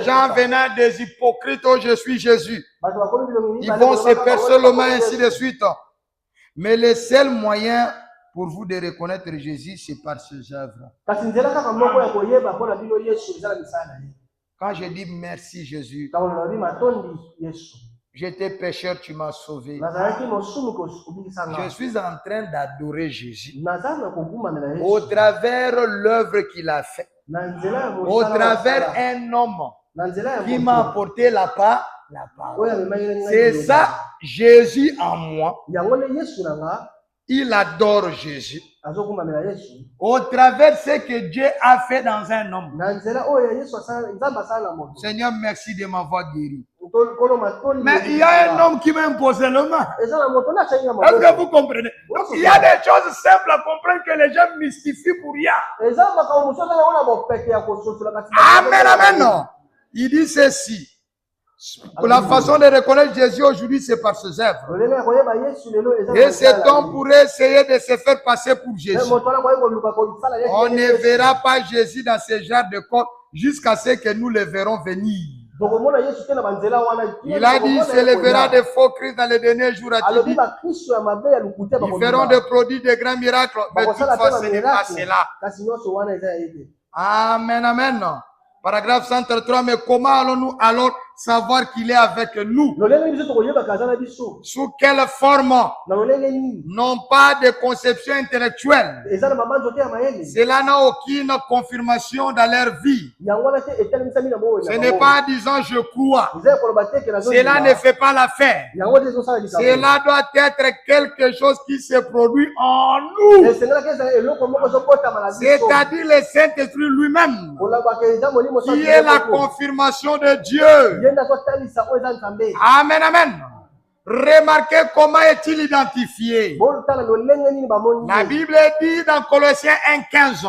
S1: gens venant des hypocrites, oh je suis Jésus. Ils vont se percer le main, ainsi de suite. Mais le seul moyen pour vous de reconnaître Jésus, c'est par ses œuvres. Quand je dis merci Jésus, j'étais pécheur, tu m'as sauvé. Je suis en train d'adorer Jésus au travers l'œuvre qu'il a fait, au travers un homme qui m'a apporté la parole. C'est ça, Jésus en moi. Il adore Jésus au travers ce que Dieu a fait dans un homme. Seigneur, merci de m'avoir guéri. Mais il y a un homme qui m'a imposé le main. Est-ce que vous comprenez? Donc, il y a des choses simples à comprendre que les gens mystifient pour rien. Amen, amen. Non. Il dit ceci. La façon de reconnaître Jésus aujourd'hui, c'est par ses œuvres. Et cet homme pourrait essayer de se faire passer pour Jésus. On ne verra pas Jésus dans ce genre de corps jusqu'à ce que nous le verrons venir. Il a dit, il se lèvera des faux Christ dans les derniers jours. Ils feront des produits, de grands miracles. Mais toutefois, ce n'est pas cela. Amen, amen. Paragraphe 133, mais comment allons-nous alors savoir qu'il est avec nous? Sous quelle forme? Non pas de conception intellectuelle. Cela n'a aucune confirmation dans leur vie. Ce n'est pas en disant je crois. Cela ne fait pas l'affaire. Cela doit être quelque chose qui se produit en nous. C'est-à-dire le Saint-Esprit lui-même, qui est la confirmation de Dieu. Amen, amen. Remarquez comment est-il identifié. La Bible dit dans Colossiens 1,15,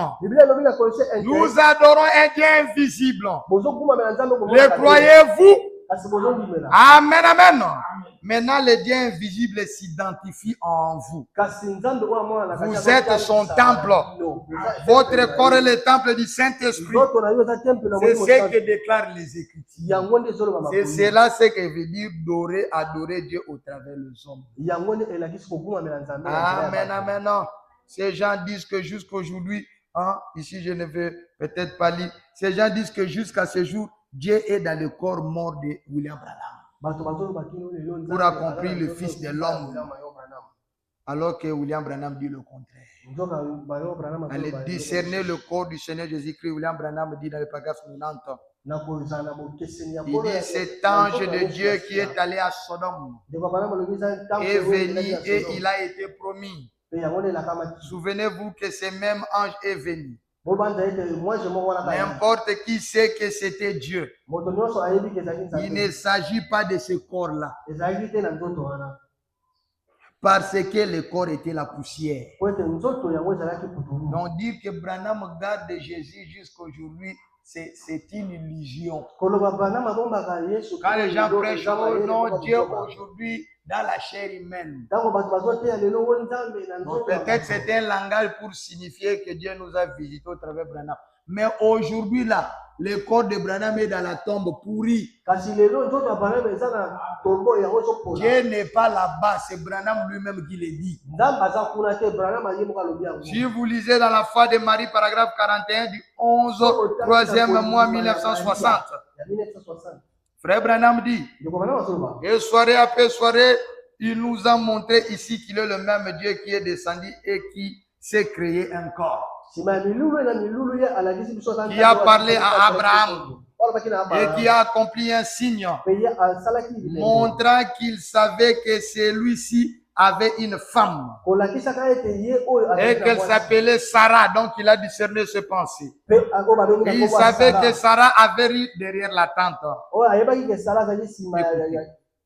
S1: nous adorons un Dieu invisible. Le croyez-vous? Amen, amen. Maintenant, le Dieu invisible s'identifie en vous. Vous êtes son temple. Votre corps est le temple du Saint-Esprit. C'est ce que déclarent les Écritures. C'est cela ce que veut dire adorer Dieu au travers des hommes. Amen, amen. Ces gens disent que jusqu'aujourd'hui, ici je ne veux peut-être pas lire, ces gens disent que jusqu'à ce jour, Dieu est dans le corps mort de William Branham pour accomplir le Fils de l'homme, alors que William Branham dit le contraire. Allez discerner le corps du Seigneur Jésus-Christ. William Branham dit dans le paragraphe 90, il dit cet ange de Dieu qui est allé à Sodome est venu et il a été promis. Souvenez-vous que ce même ange est venu. N'importe qui sait que c'était Dieu. Il ne s'agit pas de ce corps-là. Parce que le corps était la poussière. Donc dire que Branham garde Jésus jusqu'aujourd'hui, c'est une illusion. Quand les gens prêchent au nom de Dieu aujourd'hui, dans la chair humaine, peut-être c'est un langage pour signifier que Dieu nous a visités au travers de Branham. Mais aujourd'hui, là, le corps de Branham est dans la tombe pourrie. Dieu n'est pas là-bas, c'est Branham lui-même qui le dit. Si vous lisez dans la foi de Marie, paragraphe 41 du 11, 3e mois 1960, Frère Branham dit, et soirée après soirée, il nous a montré ici qu'il est le même Dieu qui est descendu et qui s'est créé un corps. Qui a parlé à Abraham et qui a accompli un signe, montrant qu'il savait que celui-ci avait une femme et qu'elle s'appelait Sarah, donc il a discerné ses pensées. Il savait que Sarah avait ri derrière la tente.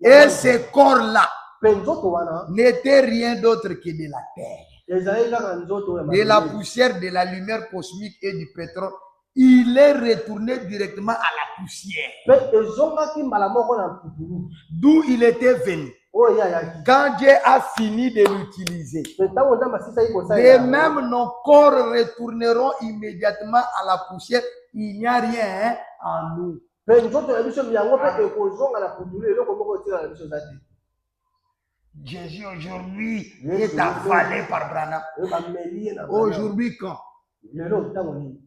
S1: Et ce corps-là n'était rien d'autre que de la terre, de la poussière, de la lumière cosmique et du pétrole. Il est retourné directement à la poussière, d'où il était venu.
S2: oyo ayaki.
S1: Quand Dieu a fini de l'utiliser,
S2: Mais ntango nzambe asisaki kosalela
S1: les
S2: yango,
S1: mêmes nos corps retourneront immédiatement à la poussière. Il n'y a rien en nous.
S2: mpe nzoto ya biso yango mpe ekozonga na putulu, eloko moko etikala na biso eza te.
S1: Jésus aujourd'hui est avalé par Branham.
S2: Bameli ye na Branham.
S1: Aujourd'hui quand?
S2: Lelo ntango nini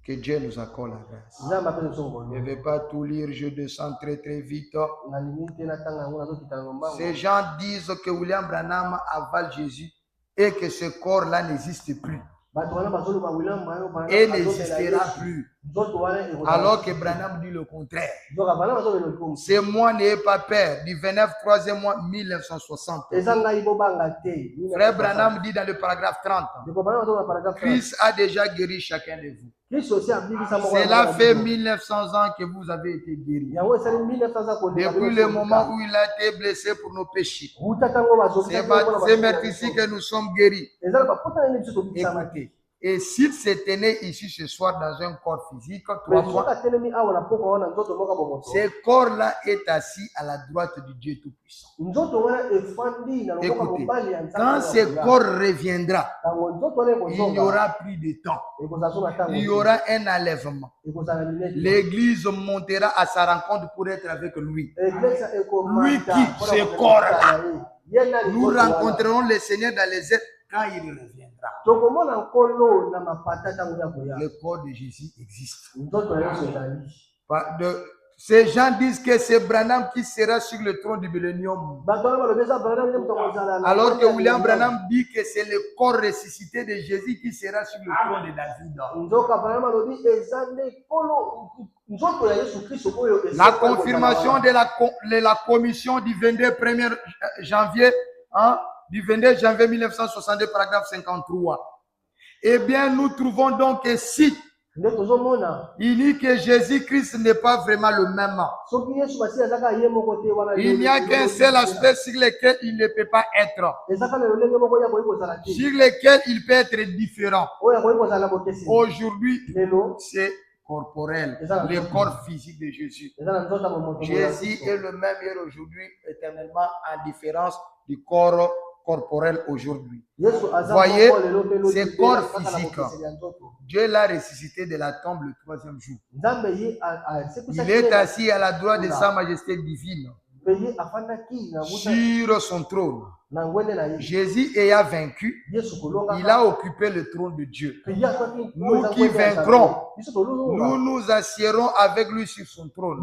S1: Que Dieu nous accorde la grâce.
S2: nzambe apesa biso
S1: Je ne
S2: ngolu.
S1: vais pas tout lire, je descends très très vite.
S2: nalingi te natanga yango nazokita na lombango.
S1: Ces gens disent que William Branham avale Jésus et que ce corps-là n'existe plus
S2: bato wana bazoloba William Branham
S1: et n'existera plus.
S2: nzoto wana ekozala.
S1: Alors que Branham dit le contraire.
S2: donc Branham azobela likombo.
S1: C'est moi n'ayez pas peur. Du 29 3e mois 1960.
S2: eza ngai bobanga te.
S1: Frère Branham dit dans le paragraphe 30.
S2: ndeko Branham azobela paragraphe 30.
S1: Christ a déjà guéri chacun de vous.
S2: Kristo aussi abikisa moko.
S1: Cela fait 1900 ans que vous avez été guéris.
S2: yango esali 1900 ans koleka.
S1: Depuis le moment où il a été blessé pour nos péchés.
S2: uta tango bazobisa.
S1: C'est maintenant ici que nous sommes guéris.
S2: eza na bapota nini biso tobikisama te.
S1: Écoutez, et s'il s'était né ici ce soir dans un corps physique, 3 mois,
S2: atelemi awa na poko wana nzoto moko bomoto.
S1: ce corps-là est assis à la droite du Dieu Tout-Puissant.
S2: nzoto wana efandi na loboko
S1: Écoutez,
S2: mobali ya nzambe.
S1: quand ce corps reviendra,
S2: tango nzoto wana
S1: il n'y aura plus de temps.
S2: ekozala so na tango.
S1: Il y aura un enlèvement.
S2: ekozala minete.
S1: L'église montera à sa rencontre pour être avec lui.
S2: Eglise ekomata.
S1: Lui qui, ce corps-là. Nous rencontrerons le Seigneur dans les airs quand il reviendra.
S2: tokomona nkolo na mapata tango ya koya.
S1: Le corps de Jésus existe.
S2: nzoto nyonso ezali.
S1: Ces gens disent que c'est Branham qui sera sur le trône du millénium.
S2: bato wana balobi eza Branham nde moto akozala na.
S1: Alors que William Branham dit que c'est le corps ressuscité de Jésus qui sera sur le trône de David.
S2: nzoka Branham alobi eza nde nkolo nzoto ya Yesu Kristo oyo.
S1: La confirmation de la commission du 22 janvier, hein, du 22 janvier 1962, paragraphe 53. Eh bien, nous trouvons donc que si
S2: nde tozomona
S1: il dit que Jésus-Christ n'est pas vraiment le même,
S2: soki Yesu basi azaka ye moko te wana.
S1: il n'y a qu'un seul aspect sur lequel il ne peut pas être,
S2: ezaka na lolenge moko ya koyi kozala te.
S1: sur lequel il peut être différent.
S2: oyo akoyi kozala bokeseni.
S1: Aujourd'hui,
S2: lelo
S1: c'est corporel, le corps physique de Jésus.
S2: eza na nzoto ya bomoto.
S1: Jésus est le même hier aujourd'hui, éternellement, en différence du corps corporel aujourd'hui. Voyez, c'est corps physique. Dieu l'a ressuscité de la tombe le 3e jour. Il est assis à la droite de sa majesté divine sur son trône. Jésus ayant vaincu, il a occupé le trône de Dieu. Nous qui vaincrons, nous nous assiérons avec lui sur son trône.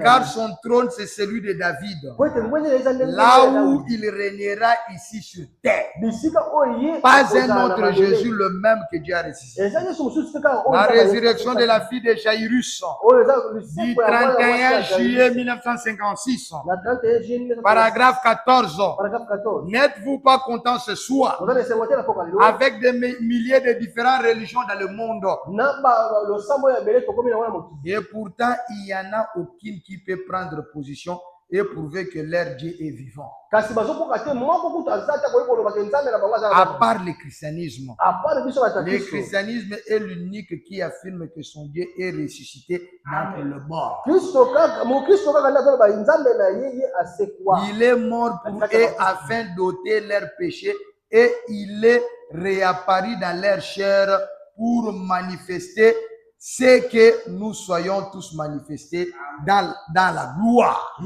S1: Car son trône, c'est celui de David. Là où il régnera ici sur terre. Pas un autre Jésus, le même que Dieu a ressuscité. La résurrection de la fille de Jairus, du 31 juillet 1956, paragraphe 14. N'êtes-vous pas content ce soir avec des milliers de différentes religions dans le monde? Et pourtant, il n'y en a aucune qui peut prendre position et prouver que leur Dieu est vivant. À part le christianisme. Le christianisme est l'unique qui affirme que son Dieu est ressuscité d'entre le mort. Il est mort pour eux afin d'ôter leurs péchés et il est réapparu dans leur chair pour manifester ce que nous soyons tous manifestés dans la gloire.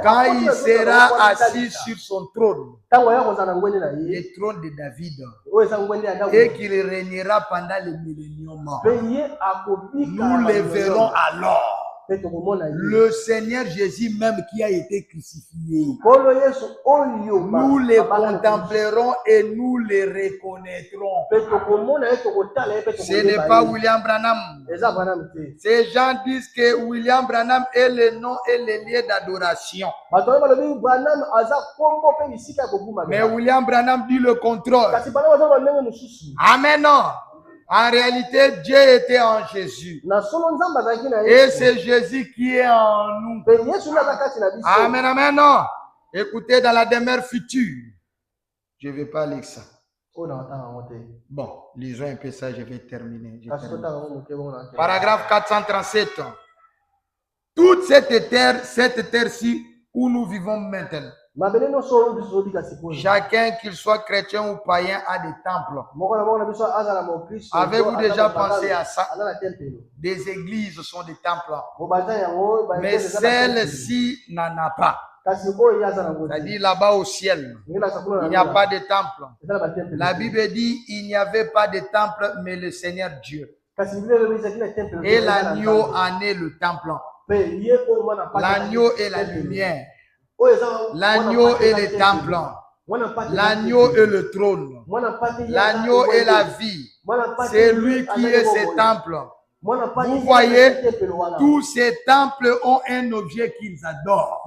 S1: Quand il sera assis sur son trône, le trône de David, et qu'il régnera pendant le millénium, nous le verrons alors. Le Seigneur Jésus même qui a été crucifié. Nous le contemplerons et nous le reconnaîtrons. Ce n'est pas William Branham. Ces gens disent que William Branham est le nom et le lieu d'adoration. Mais William Branham dit le contraire. Amen. En réalité, Dieu était en Jésus. Et c'est Jésus qui est en nous. Amen, amen. Écoutez, dans la demeure future, je ne vais pas lire ça. Bon, lisons un peu ça, je vais terminer. Paragraphe 437. toute cette terre-ci où nous vivons maintenant. Chacun, qu'il soit chrétien ou païen, a des temples. Avez-vous déjà pensé à ça? Des églises sont des temples. Mais celle-ci n'en a pas. C'est-à-dire là-bas au ciel, il n'y a pas de temple. La Bible dit il n'y avait pas de temple, mais le Seigneur Dieu. Et l'agneau en est le temple. L'agneau est la lumière. L'agneau est le temple. L'agneau est le trône. L'agneau est la vie. C'est lui qui est ce temple. Vous voyez, tous ces temples ont un objet qu'ils adorent.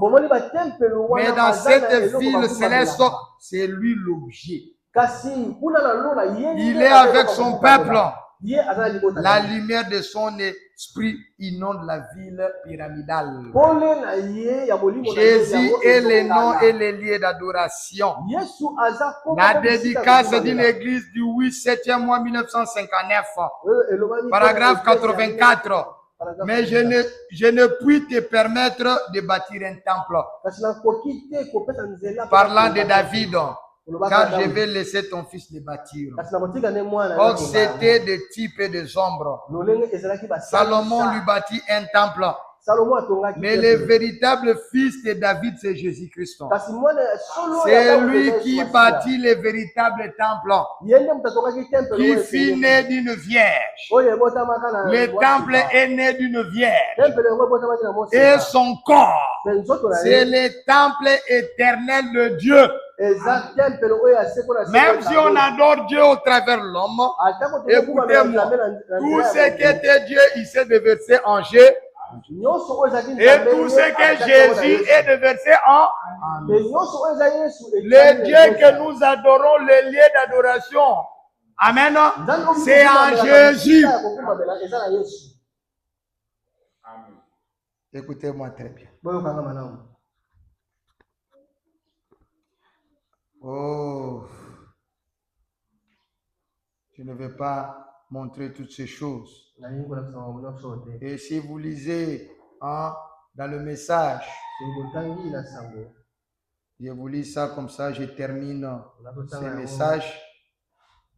S1: Mais dans cette ville céleste, c'est lui l'objet. Il est avec son peuple. La lumière de son esprit inonde la ville pyramidale. Jésus est le nom et le lieu d'adoration. La dédicace d'une église du 8-7e mois 1959, paragraphe 84. Mais je ne puis te permettre de bâtir un temple. Parlant de David. Car je vais laisser ton fils le bâtir. Or, c'était des types et des ombres. Salomon lui bâtit un temple. Mais le véritable fils de David, c'est Jésus-Christ. C'est lui qui bâtit le véritable temple, qui fut né d'une vierge. Le temple est né d'une vierge. Et son corps, c'est le temple éternel de Dieu. Même si on adore Dieu au travers de l'homme, écoutez-moi, tout ce qui était Dieu, il s'est déversé en Jésus. Et tout ce que Jésus est déversé en le Dieu que nous adorons, le lieu d'adoration. Amen. C'est en Jésus. Écoutez-moi très bien. Oh, je ne vais pas montrer toutes ces choses. Et si vous lisez dans le message, je vous lis ça comme ça, je termine ce message.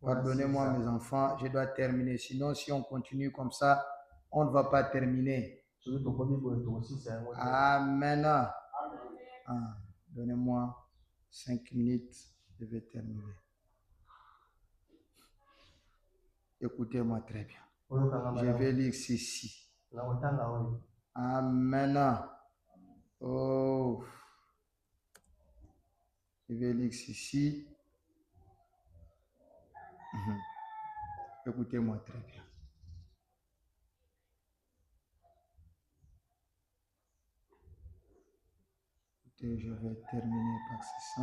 S1: Pardonnez-moi mes enfants, je dois terminer. Sinon, si on continue comme ça, on ne va pas terminer. Amen. Donnez-moi 5 minutes, je vais terminer. Écoutez-moi très bien. Je vais lire ceci. Amen. Oh. Je vais lire ceci. Écoutez-moi très bien. Écoutez, je vais terminer par ça.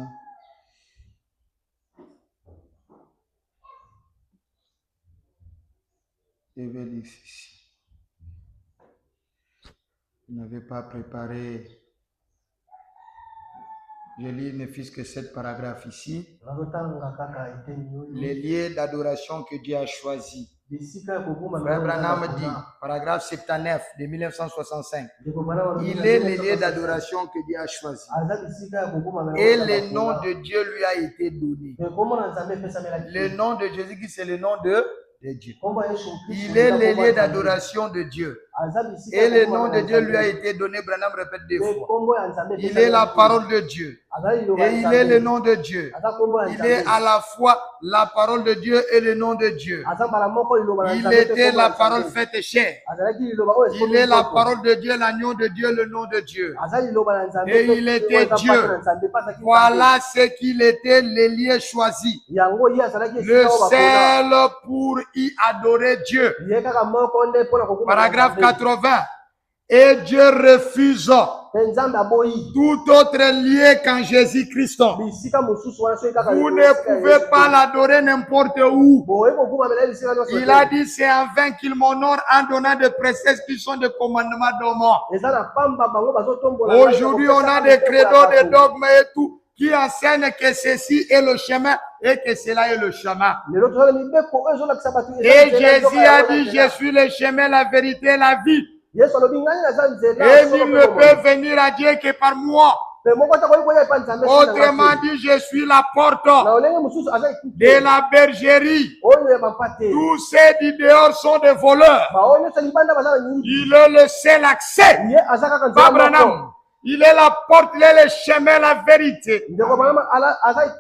S1: Je vais lire ceci. Vous n'avez pas préparé. Je lis ne fût-ce que 7 paragraphes ici. Les lieux d'adoration que Dieu a choisis. Frère Branham dit, paragraphe 79 de 1965, il est le lieu d'adoration que Dieu a choisi. Et le nom de Dieu lui a été donné. Le nom de Jésus, c'est le nom de Dieu. Il est le lieu d'adoration de Dieu. Et le nom de Dieu lui a été donné. Branham répète 2 fois. Il est la parole de Dieu. Et il est le nom de Dieu. Il est à la fois la parole de Dieu et le nom de Dieu. Il était la parole faite chair. Il est la parole de Dieu, l'agneau de Dieu, le nom de Dieu. Et il était Dieu. Voilà ce qu'il était, les lieux choisis. Le seul pour y adorer Dieu. Paragraphe 80. Et Dieu refuse tout autre lieu qu'en Jésus-Christ. Vous ne pouvez pas l'adorer n'importe où. Il a dit, c'est en vain qu'il m'honore en donnant des préceptes qui sont des commandements d'homme. Aujourd'hui, on a des credos, des dogmes et tout qui enseignent que ceci est le chemin et que cela est le chemin. Et Jésus a dit, je suis le chemin, la vérité et la vie.
S2: Yesu alobi ngai naza nzela.
S1: Et il ne peut venir à Dieu que par moi. Autrement dit, je suis la porte de la bergerie. Tous ceux du dehors sont des voleurs. Il est le seul accès. Abraham. Il est la porte, il est le chemin, la vérité.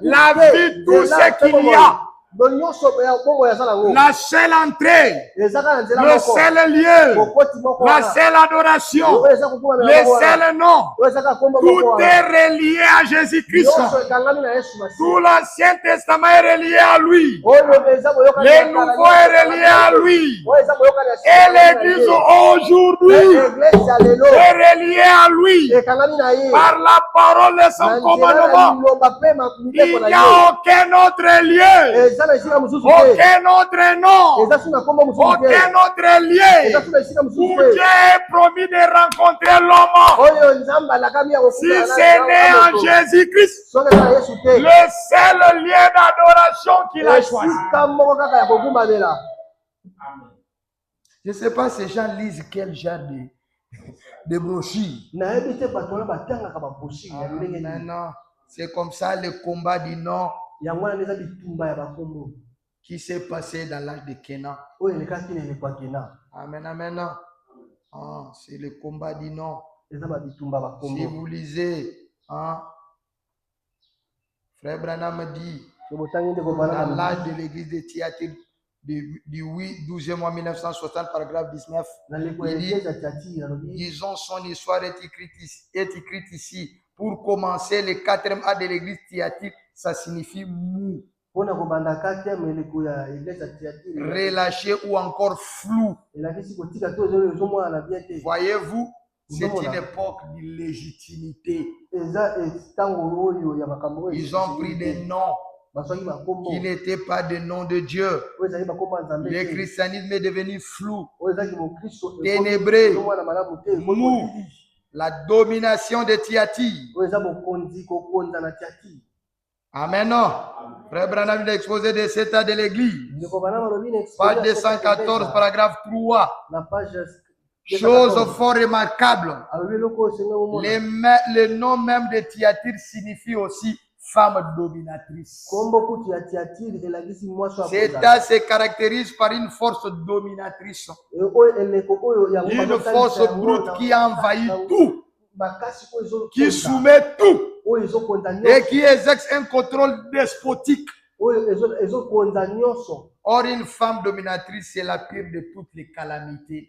S1: La vie, tout ce qu'il y a. La seule entrée, le seul lieu, la seule adoration, le seul nom, tout est relié à Jésus-Christ. Tout l'Ancien Testament est relié à lui. Le Nouveau est relié à lui. Et l'Église aujourd'hui est reliée à lui. Par la parole de son commandement, il n'y a aucun autre lieu. Aucun autre nom, aucun autre lien où Dieu est promis de rencontrer l'homme. Si c'est né en Jésus-Christ, le seul lien d'adoration qu'il a choisi. Je ne sais pas si ces gens lisent quel genre de brochures. Maintenant, c'est comme ça le combat du Nord qui s'est passé dans l'âge de Kenan. Amen, amen. Ah, c'est le combat du Nord. Si vous lisez, Frère Branham dit, dans l'âge de l'église de Thyatire, du 12e mois 1960, paragraphe 19, il dit, disons son histoire est écrite ici. Pour commencer, le 4e A de l'église Thyatire, ça signifie mou. Relâché ou encore flou. Voyez-vous, c'est une époque d'illégitimité. Ils ont pris des noms qui n'étaient pas des noms de Dieu. Le christianisme est devenu flou, ténébré, mou. La domination de Thyatire. Amen. Frère Branham a exposé des états de l'église. Page 214, paragraphe 3. Chose fort remarquable. Le nom même de Thyatire signifie aussi femme dominatrice. Cet état se caractérise par une force dominatrice. Une force brute qui envahit tout, qui soumet tout et qui exerce un contrôle despotique. Or, une femme dominatrice, c'est la pire de toutes les calamités.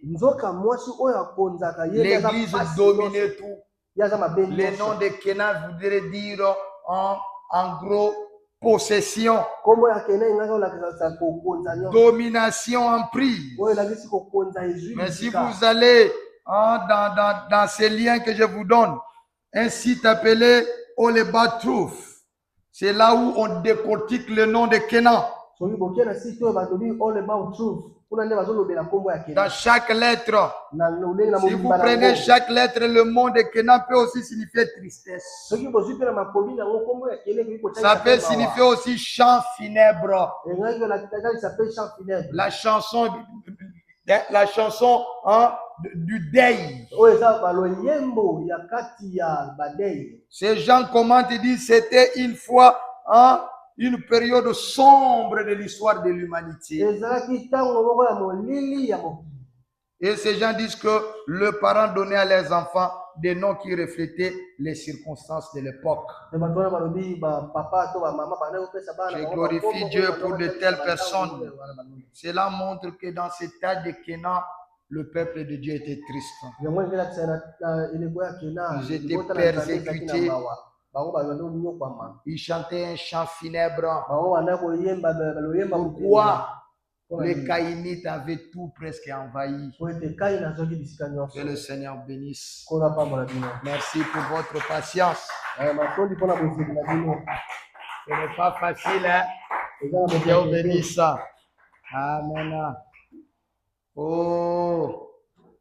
S1: L'église dominait tout. Le nom de Kenan voudrait dire en gros possession, domination en prise. Mais si vous allez dans ces liens que je vous donne, un site appelé All About Truth, c'est là où on décortique le nom de Kenan. Dans chaque lettre, si vous prenez chaque lettre, le mot de Kenan peut aussi signifier tristesse. Ça peut signifier aussi chant funèbre. La chanson du deuil. Ces gens commentent et disent c'était une fois une période sombre de l'histoire de l'humanité. Et ces gens disent que les parents donnaient à leurs enfants des noms qui reflétaient les circonstances de l'époque. Je glorifie Dieu pour de telles personnes. Cela montre que dans cet âge de Kenan, le peuple de Dieu était triste. Ils étaient persécutés. Ils chantaient un chant funèbre. Pourquoi? Les Caïnites avaient tout presque envahi. Que le Seigneur bénisse. Merci pour votre patience. Ce n'est pas facile, hein? Dieu bénisse. Amen. Oh,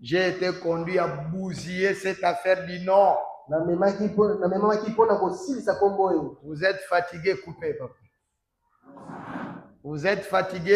S1: j'ai été conduit à bousiller cette affaire du nom. Vous êtes fatigué, coupez, papa. Vous êtes fatigué.